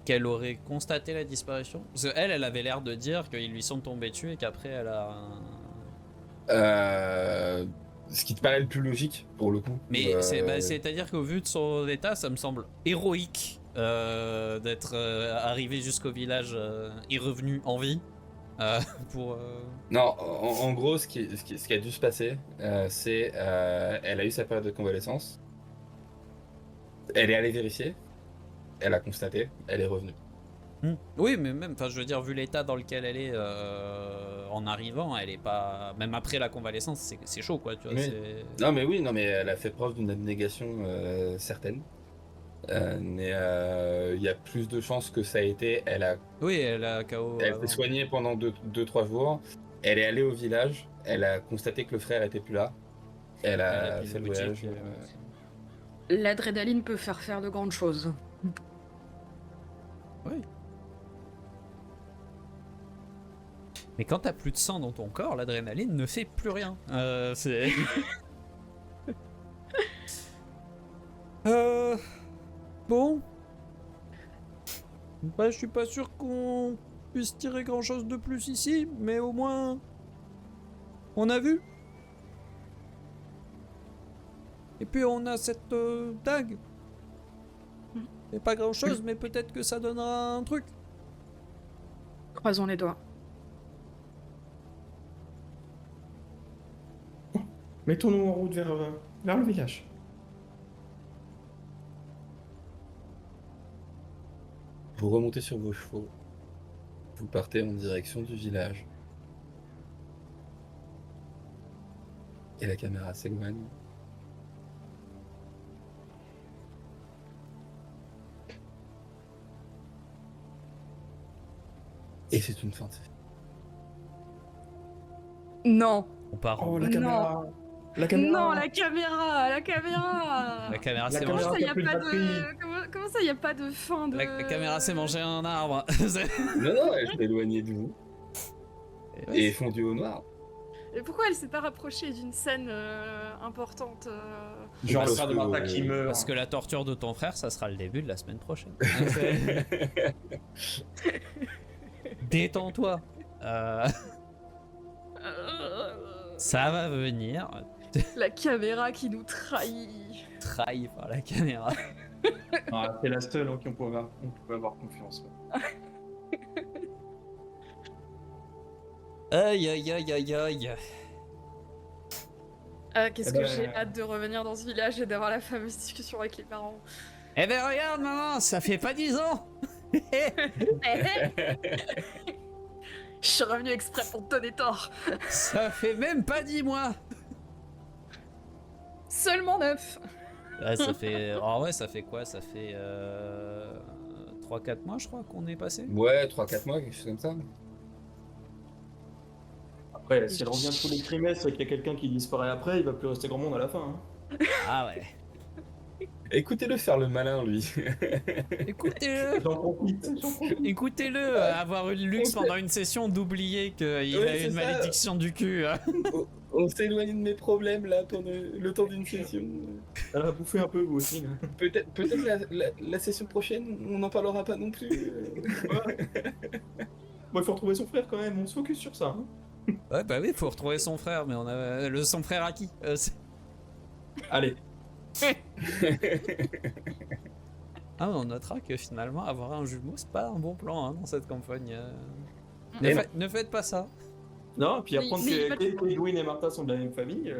Qu'elle aurait constaté la disparition. Parce qu'elle, elle avait l'air de dire qu'ils lui sont tombés dessus et qu'après elle a... Ce qui te paraît le plus logique, pour le coup. Mais c'est-à-dire qu'au vu de son état, ça me semble héroïque d'être arrivé jusqu'au village et revenu en vie. Pour... Non, en gros, ce qui a dû se passer, c'est elle a eu sa période de convalescence. Elle est allée vérifier. Elle a constaté. Elle est revenue. Oui, mais même, enfin, je veux dire, vu l'état dans lequel elle est en arrivant, elle est pas. Même après la convalescence, c'est chaud, quoi. Tu vois, Oui. Non, mais oui, non, mais elle a fait preuve d'une abnégation certaine. Mais il y a plus de chances que ça a été. Oui, elle a KO. Elle s'est soignée pendant 2-3 jours. Elle est allée au village. Elle a constaté que le frère était plus là. Elle a fait le voyage. L'adrénaline peut faire de grandes choses. Oui. Mais quand t'as plus de sang dans ton corps, l'adrénaline ne fait plus rien. C'est. Bon. Bah, je suis pas sûr qu'on puisse tirer grand chose de plus ici, mais au moins. On a vu. Et puis on a cette dague. C'est pas grand chose, mais peut-être que ça donnera un truc. Croisons les doigts. Mettons-nous en route vers le village. Vous remontez sur vos chevaux. Vous partez en direction du village. Et la caméra s'éloigne. Et c'est une fin de film. Non. On part. Oh, la Non. caméra. La caméra. Non, la caméra, la caméra. La caméra La s'est caméra. Comment mangée. ça, y a plus de pas batterie. de... Comment ça, y a pas de fin de... La caméra s'est mangée un arbre. Non, elle s'est éloignée de vous. Et fondue au noir. Et pourquoi elle s'est pas rapprochée d'une scène importante Genre Parce ça de que- Martha qui meurt. Parce que la torture de ton frère, ça sera le début de la semaine prochaine. Détends-toi. Ça va venir. La caméra qui nous trahit. Trahi par la caméra. Ah, c'est la seule en qui on pouvait avoir confiance. Aïe aïe aïe aïe aïe. Qu'est-ce Eh que ben, j'ai hâte de revenir dans ce village et d'avoir la fameuse discussion avec les parents. Eh ben regarde maman, ça fait pas 10 ans. Je suis revenu exprès pour te donner tort. Ça fait même pas 10 mois. Seulement 9. Ouais, ça fait... Oh ouais, ça fait quoi? Ça fait 3-4 mois je crois qu'on est passé. Ouais, 3-4 mois, quelque chose comme ça. Après, si elle revient tous les trimestres et qu'il y a quelqu'un qui disparaît après, il va plus rester grand monde à la fin. Hein. Ah ouais. Écoutez-le faire le malin, lui. Écoutez-le. J'en profite. Écoutez-le, avoir eu le luxe pendant une session d'oublier qu'il Ouais, a c'est une ça. malédiction du cul. Hein. On s'éloigne de mes problèmes, là, pendant le temps d'une session. Elle va bouffer un peu, vous aussi. Là. Peut-être la session prochaine, on n'en parlera pas non plus. Bon, il faut retrouver son frère quand même, on se focus sur ça. Hein. Ouais bah oui, faut retrouver son frère, mais on a son frère à qui Allez. Ah, on notera que finalement avoir un jumeau c'est pas un bon plan hein, dans cette campagne. Mm. Ne faites pas ça. Non, puis Mais- apprendre mais il y a pas de- que Edwin et Martha sont de la même famille.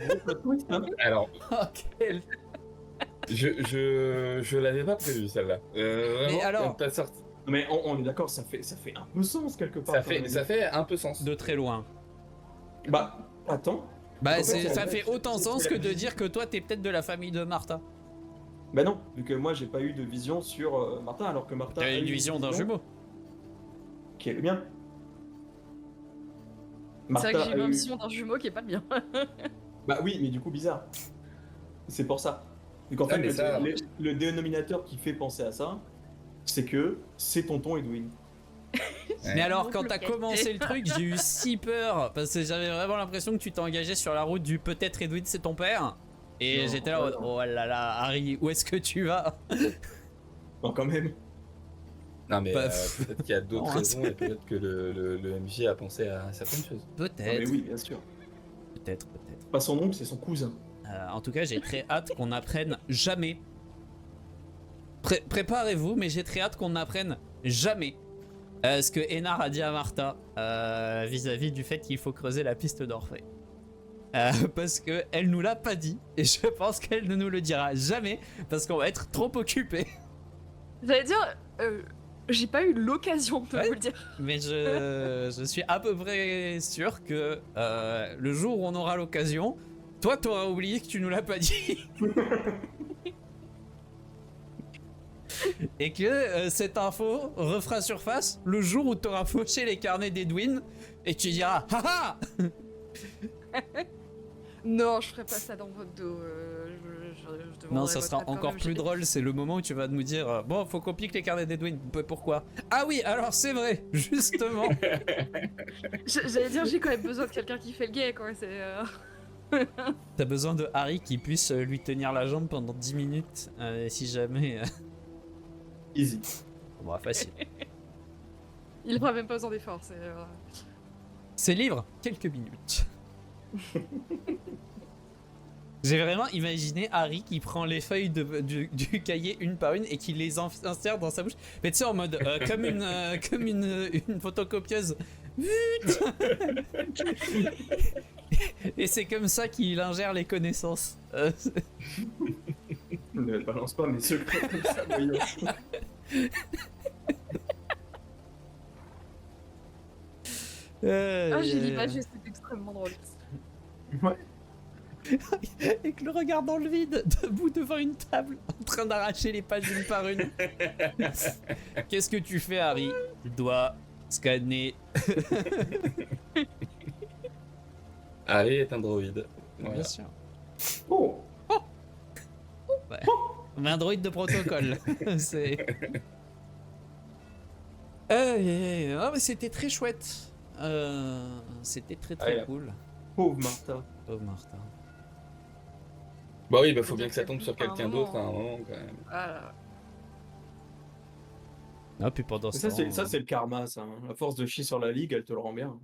Gros plot twist, hein. Alors, Ok. je l'avais pas prévu, celle-là. Vraiment, Mais alors- elle pas sorti. Mais on est d'accord, ça fait un peu sens quelque part. Ça quand même. fait un peu sens. De très loin. Bah, attends. Bah En fait, ça c'est- fait autant c'est- sens c'est que la de vision. dire que toi t'es peut-être de la famille de Martha. Bah non, vu que moi j'ai pas eu de vision sur Martha, alors que Martha. T'as a une eu vision d'un jumeau. Qui est le mien. C'est vrai que j'ai a eu eu- une vision d'un jumeau qui est pas le mien. Bah oui, mais du coup bizarre. C'est pour ça. Donc en Ah, fait, mais ça- le dénominateur qui fait penser à ça, c'est que c'est tonton Edwin. Ouais. Mais alors Donc, quand t'as localité. commencé le truc j'ai eu si peur parce que j'avais vraiment l'impression que tu t'es engagé sur la route du peut-être Edwin c'est ton père. Et Non, j'étais là en mode, non. oh là là Harry où est-ce que tu vas? Non, quand même. Non, mais Bah, peut-être qu'il y a d'autres non, raisons et peut-être que le MJ a pensé à certaines choses. Ah, mais Peut-être, oui, bien sûr. peut-être. Pas son oncle, c'est son cousin. En tout cas, j'ai très hâte qu'on apprenne jamais. Préparez-vous, mais j'ai très hâte qu'on apprenne jamais ce que Enar a dit à Martha vis-à-vis du fait qu'il faut creuser la piste d'Orphée. Parce que elle nous l'a pas dit et je pense qu'elle ne nous le dira jamais parce qu'on va être trop occupés. J'allais dire, j'ai pas eu l'occasion de Ouais. vous le dire. Mais je suis à peu près sûr que le jour où on aura l'occasion, toi t'auras oublié que tu nous l'as pas dit. Et que cette info refera surface le jour où t'auras fauché les carnets d'Edwin et tu diras haha. Non, je ferai pas ça dans votre dos. Je Non, demanderai ça votre sera aide quand encore même, plus j'ai- drôle, c'est le moment où tu vas nous dire bon, faut qu'on pique les carnets d'Edwin. Pourquoi? Ah oui, alors c'est vrai, justement. J'allais dire, j'ai quand même besoin de quelqu'un qui fait le gay, quoi. C'est. T'as besoin de Harry qui puisse lui tenir la jambe pendant 10 minutes si jamais. Easy. Bon, facile. Il aura même pas besoin d'efforts. C'est. Ces livres, quelques minutes. J'ai vraiment imaginé Harry qui prend les feuilles du cahier une par une et qui les insère dans sa bouche. Mais tu sais, en mode comme une photocopieuse. Vut. Et c'est comme ça qu'il ingère les connaissances. Ne balance pas mes secrets comme ça, voyons. Ah, j'ai l'image, c'est extrêmement drôle. Ouais. Avec le regard dans le vide, debout devant une table, en train d'arracher les pages une par une. Qu'est-ce que tu fais, Harry? Je dois scanner. Harry est un droïde. Voilà. Bien sûr. Oh, Mais un droïde de protocole. C'est. Ah, mais c'était très chouette. C'était très Ah, yeah. cool. pauvre Martha. Oh, Martha. Bah oui, bah faut Faut bien dire que ça que tombe sur pour un quelqu'un d'autre à un moment. moment quand même. Voilà. Ah, puis pendant Mais ce temps. ça, c'est le karma, ça. Hein. À force de chier sur la ligue, elle te le rend bien.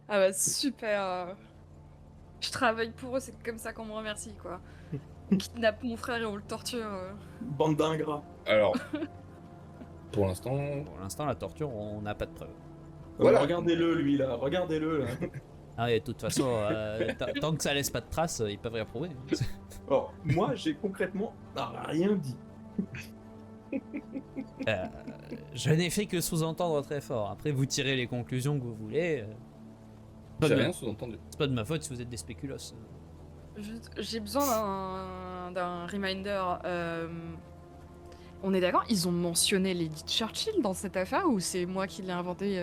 Ah bah super. Je travaille pour eux, c'est comme ça qu'on me remercie, quoi. On kidnappe mon frère et on le torture. Bande d'ingrats. Alors, pour l'instant, Pour l'instant, la torture, on n'a pas de preuves. Voilà. Regardez-le, lui, là. Regardez-le, là. Ah, et de toute façon, tant que ça laisse pas de traces, ils peuvent rien prouver. Alors, moi, j'ai concrètement rien dit. Je n'ai fait que sous-entendre très fort. Après, vous tirez les conclusions que vous voulez. j'ai rien sous-entendu. C'est pas de ma faute si vous êtes des spéculos. J'ai besoin d'un reminder. On est d'accord, ils ont mentionné Lady Churchill dans cette affaire ou c'est moi qui l'ai inventé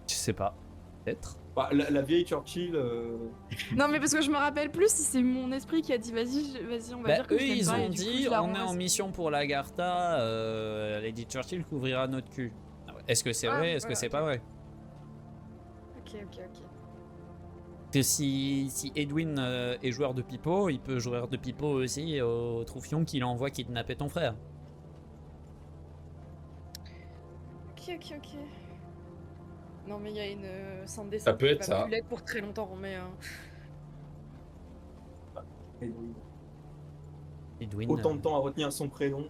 Je sais pas. Peut-être. Bah, la vieille Churchill... Non mais parce que je me rappelle plus si c'est mon esprit qui a dit vas-y on va dire que Eux, je l'aime ils pas, et ont du coup, dit je la on est en renvoie. mission pour l'Agartha, Lady Churchill couvrira notre cul. Est-ce que c'est Ah, vrai? Est-ce que voilà, c'est ok. pas vrai? Ok. Que si Edwin est joueur de pipeau, il peut jouer de pipeau aussi au Troufion qu'il envoie kidnapper ton frère. Ok. Non mais il y a une Sandé Ça peut qui être va ça. plus l'être pour très longtemps mais Edwin. Autant de temps à retenir son prénom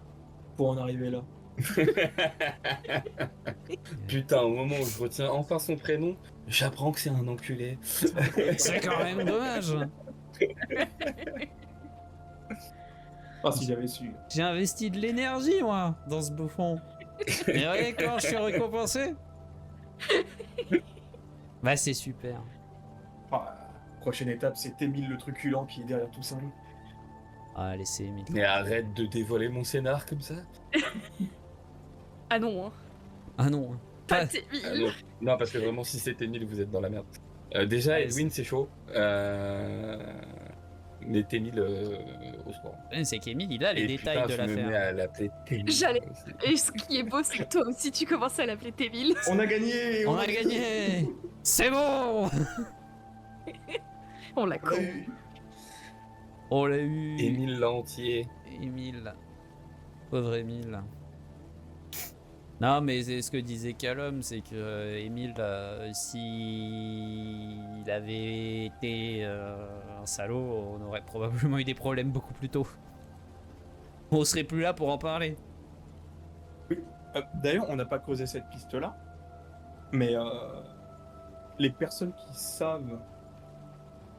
pour en arriver là. Putain, au moment où je retiens enfin son prénom, j'apprends que c'est un enculé. C'est quand même dommage. Ah, si j'avais su. J'ai investi de l'énergie, moi, dans ce bouffon. Et regardez comment je suis récompensé. Bah, c'est super. Ah, prochaine étape, c'est Émile le truculent qui est derrière tout ça. Ah, laissez Emile. Mais arrête de dévoiler mon scénar comme ça. ah non hein. Ah non. Pas Pas- Témil. Ah non. Non, parce que vraiment, si c'était nul, vous êtes dans la merde. Déjà, Ouais, Edwin, c'est chaud. Mais Ténil, au secours. C'est qu'Emile, il a les Et détails putain, de je me mets l'affaire. à l'appeler Ténil. J'allais- aussi. Et ce qui est beau c'est que toi aussi tu commences à l'appeler Témil. On a gagné On a gagné. C'est bon. On l'a On con. l'a eu. On l'a eu. Émile l'entier. Émile. Pauvre Émile. Non, mais c'est ce que disait Callum, c'est que Émile, s'il avait été un salaud, on aurait probablement eu des problèmes beaucoup plus tôt. On serait plus là pour en parler. D'ailleurs, on n'a pas causé cette piste-là, mais les personnes qui savent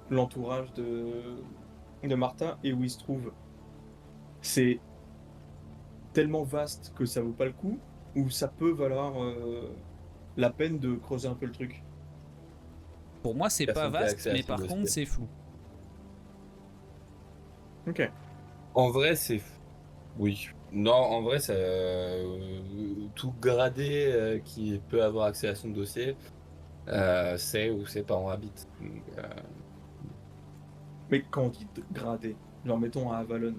l'entourage de Martha et où il se trouve, c'est tellement vaste que ça vaut pas le coup, ou ça peut valoir la peine de creuser un peu le truc. Pour moi, c'est pas Personne qui a vaste, accès à mais ce par dossier. contre, c'est flou. Ok. En vrai, c'est. Oui. Non, en vrai, ça. Tout gradé qui peut avoir accès à son dossier, c'est où ses parents habitent. Donc, Mais quand on dit gradé, genre mettons à Avalon,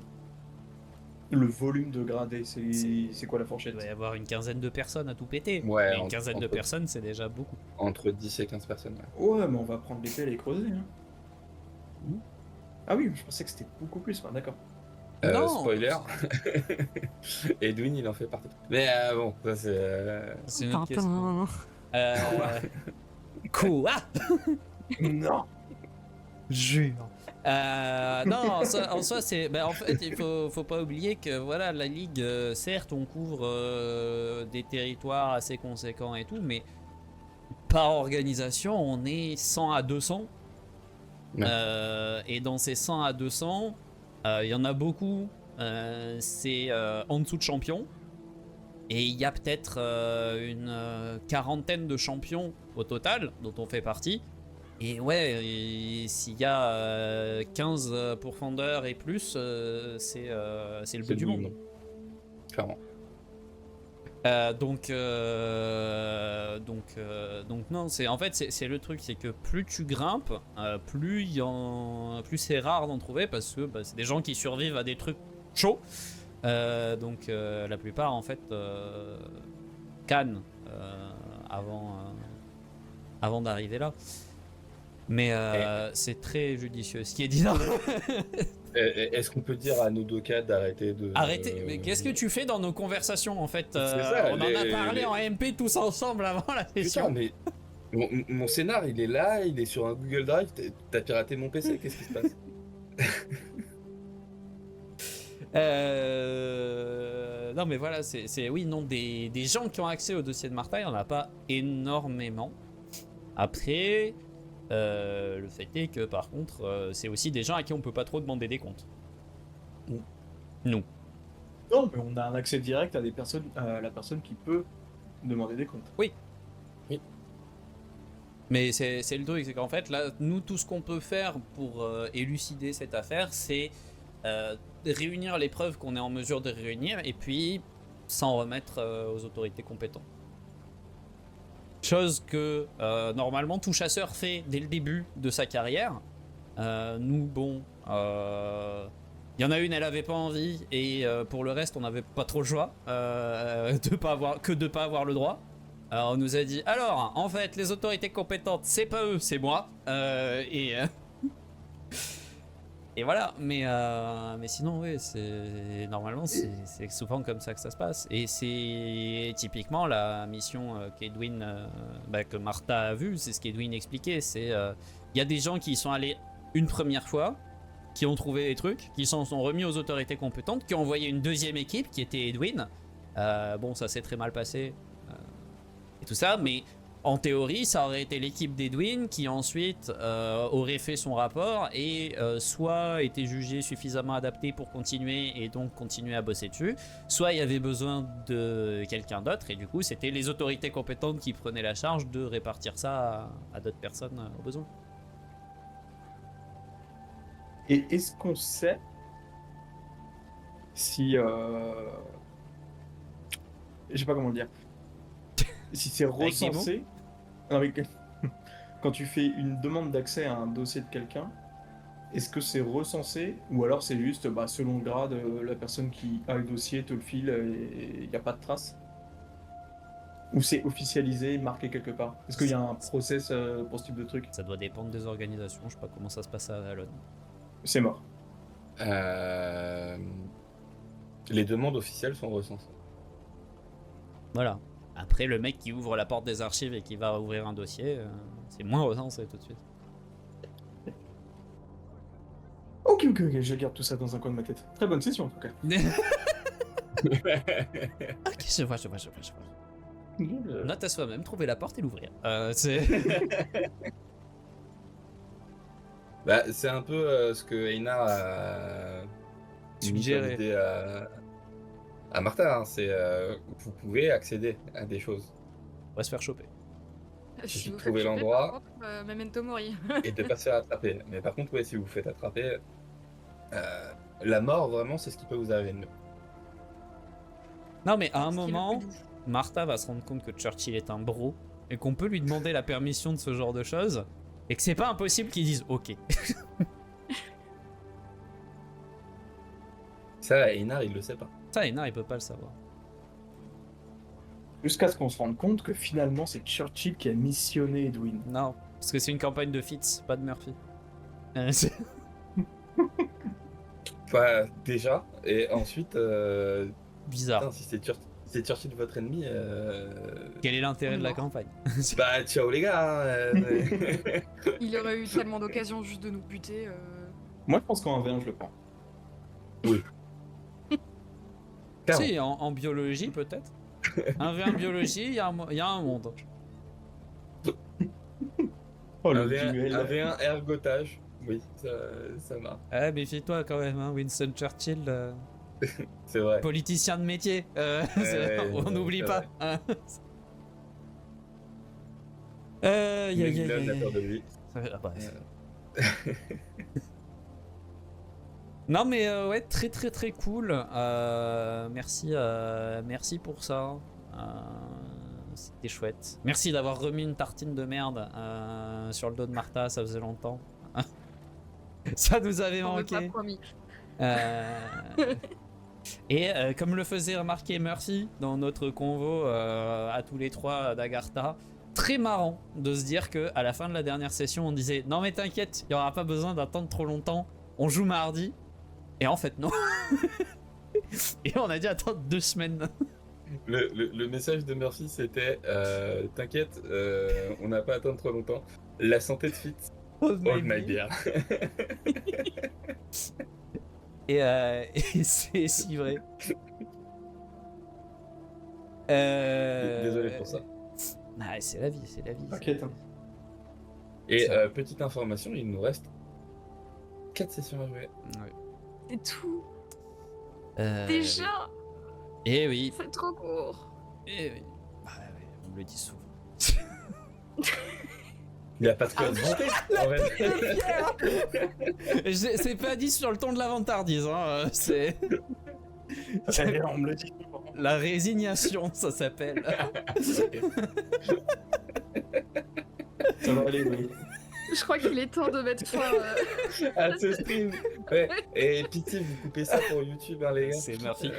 le volume de gradé, c'est quoi la Il fourchette? doit y avoir une quinzaine de personnes à tout péter. Ouais, Mais une entre- quinzaine de entre- personnes, c'est déjà beaucoup. entre 10 et 15 personnes. Ouais. Ouais, mais on va prendre les pelles et creuser. Hein. Ah oui, je pensais que c'était beaucoup plus, enfin, d'accord. Non. Spoiler. Edwin, il en fait partie. Mais bon, ça c'est. C'est une autre question. Quoi? Non. Jure. Non, en soi, c'est. Ben, en fait, il faut pas oublier que voilà, la Ligue, certes, on couvre des territoires assez conséquents et tout, mais par organisation, on est 100 à 200. Ouais. Et dans ces 100 à 200, il y en a beaucoup, c'est en dessous de champion. Et il y a peut-être une quarantaine de champions au total, dont on fait partie. Et ouais, s'il y a 15 pourfendeurs et plus, c'est le bout du monde. Clairement. Donc non, en fait c'est le truc, c'est que plus tu grimpes, plus c'est rare d'en trouver parce que c'est des gens qui survivent à des trucs chauds. Donc la plupart en fait cannent avant d'arriver là. Mais c'est très judicieux ce qui est dit là. Est-ce qu'on peut dire à nos Doka d'arrêter de... Arrêtez, mais qu'est-ce que tu fais dans nos conversations en fait ça, on en a parlé en MP tous ensemble avant la session. Putain, mais mon scénar, il est là, il est sur un Google Drive, t'as piraté mon PC, qu'est-ce qui se passe? Non mais voilà, oui, non, des gens qui ont accès au dossier de Martha, il n'y en a pas énormément. Après, le fait est que par contre, c'est aussi des gens à qui on peut pas trop demander des comptes. Nous. Non, mais on a un accès direct à la personne qui peut demander des comptes. Oui. Mais c'est le truc, c'est qu'en fait, là, nous, tout ce qu'on peut faire pour élucider cette affaire, c'est réunir les preuves qu'on est en mesure de réunir et puis s'en remettre aux autorités compétentes. Chose que normalement tout chasseur fait dès le début de sa carrière. Nous, bon, il y en a une, elle avait pas envie et pour le reste, on n'avait pas trop le choix de pas avoir le droit. Alors on nous a dit, alors, en fait, les autorités compétentes, c'est pas eux, c'est moi. Et voilà, mais sinon, oui, normalement, c'est souvent comme ça que ça se passe. Et c'est typiquement la mission qu'Edwin, que Martha a vue, c'est ce qu'Edwin expliquait. C'est il y a des gens qui y sont allés une première fois, qui ont trouvé des trucs, qui s'en sont remis aux autorités compétentes, qui ont envoyé une deuxième équipe qui était Edwin. Bon, ça s'est très mal passé et tout ça, mais en théorie, ça aurait été l'équipe d'Edwin qui ensuite aurait fait son rapport et soit été jugé suffisamment adapté pour continuer et donc continuer à bosser dessus, soit il y avait besoin de quelqu'un d'autre et du coup c'était les autorités compétentes qui prenaient la charge de répartir ça à d'autres personnes au besoin. Et est-ce qu'on sait si... Je sais pas comment le dire. Si c'est recensé... Non, mais quand tu fais une demande d'accès à un dossier de quelqu'un, est-ce que c'est recensé ou alors c'est juste selon le grade, la personne qui a le dossier te le file et il n'y a pas de trace? Ou c'est officialisé, marqué quelque part? Est-ce qu'il y a un process pour ce type de truc? Ça doit dépendre des organisations, je sais pas comment ça se passe à Alon. C'est mort. Les demandes officielles sont recensées. Voilà. Après, le mec qui ouvre la porte des archives et qui va ouvrir un dossier, c'est moins recensé tout de suite. Ok, je garde tout ça dans un coin de ma tête. Très bonne session en tout cas. Ok, je vois. Note à soi-même, trouver la porte et l'ouvrir. C'est c'est un peu ce que Einar a suggéré idée à Martha, hein. C'est vous pouvez accéder à des choses. On va se faire choper. Si vous faites trouvez choper, l'endroit. par contre, Memento Mori. Et de pas se faire attraper. Mais par contre, ouais, si vous vous faites attraper, la mort, vraiment, c'est ce qui peut vous arriver de mieux. Non, mais à un Ce qui est le moment, plus doux. Martha va se rendre compte que Churchill est un bro et qu'on peut lui demander la permission de ce genre de choses et que c'est pas impossible qu'il dise ok. Ça, Einar, il le sait pas. Ça, Einar, il peut pas le savoir. Jusqu'à ce qu'on se rende compte que finalement c'est Churchill qui a missionné Edwin. Non, parce que c'est une campagne de Fitz, pas de Murphy. Enfin, déjà. Et ensuite, Bizarre. putain, si c'est Churchill votre ennemi, Quel est l'intérêt On est de la mort. campagne? bah ciao les gars. Il aurait eu tellement d'occasions juste de nous buter. Moi je pense qu'en 1v1 je le prends. Clairement. Si, en biologie peut-être. 1v1 biologie, il y a un monde. Oh Un le duel. V1 ergotage. Oui, ça marche. Eh, méfie-toi quand même, hein, Winston Churchill. C'est vrai. Politicien de métier, on n'oublie c'est pas. vrai. Hein. Même la peur de lui. Ah bah, non mais ouais, très très très cool. Merci pour ça. C'était chouette. Merci d'avoir remis une tartine de merde sur le dos de Martha, ça faisait longtemps. Ça nous avait On veut pas manqué. promis. Et comme le faisait remarquer Murphy dans notre convo à tous les trois d'Agartha, très marrant de se dire que à la fin de la dernière session on disait non mais t'inquiète, il n'y aura pas besoin d'attendre trop longtemps, on joue mardi. Et en fait non. Et on a dû attendre 2 semaines. Le message de Murphy c'était t'inquiète, on n'a pas à attendre trop longtemps. La santé de Fitz, hold my beer. Et c'est si vrai. Désolé pour ça. Ah, c'est la vie, c'est la vie. T'inquiète. Hein. Et Ça. petite information, il nous reste 4 sessions à jouer. Ouais. C'est tout. Déjà, Et oui. c'est trop court. Et oui. Bah, ouais, on me le dit souvent. Il n'y a pas de quoi se vanter, en fait. C'est pas dit sur le ton de la vantardise, hein. C'est On me le dit souvent. la résignation, ça s'appelle. Ça va aller, oui. Je crois qu'il est temps de mettre fin. À ce stream. Ouais. Et pitié, vous coupez ça pour YouTube, hein, les gars. C'est Murphy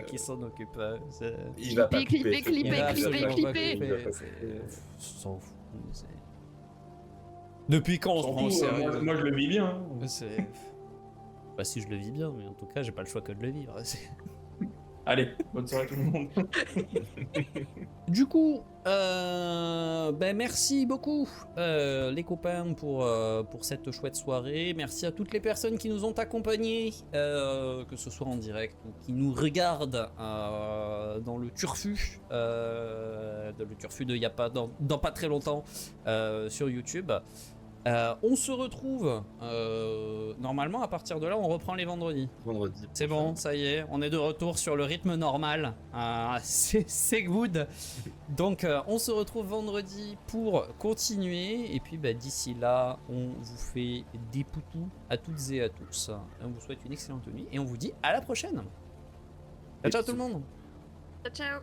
qui s'en occupe. Il va pas Clipper, couper. clipper, Il va clipper, absolument pas clipper. couper, s'en fout. Depuis quand on se prend au sérieux? Moi, je le vis bien. Hein. C'est- Bah si je le vis bien, mais en tout cas j'ai pas le choix que de le vivre. Allez, bonne soirée tout le monde. Du coup, ben merci beaucoup les copains pour cette chouette soirée. Merci à toutes les personnes qui nous ont accompagnés, que ce soit en direct ou qui nous regardent dans le turfu, de il y a pas dans pas très longtemps sur YouTube. On se retrouve normalement à partir de là, on reprend les vendredis. Vendredi. C'est bon, ça y est, on est de retour sur le rythme normal. C'est good. Donc, on se retrouve vendredi pour continuer. Et puis, bah, d'ici là, on vous fait des poutous à toutes et à tous. On vous souhaite une excellente nuit et on vous dit à la prochaine. Ciao, ciao tout le monde. Ciao, ciao.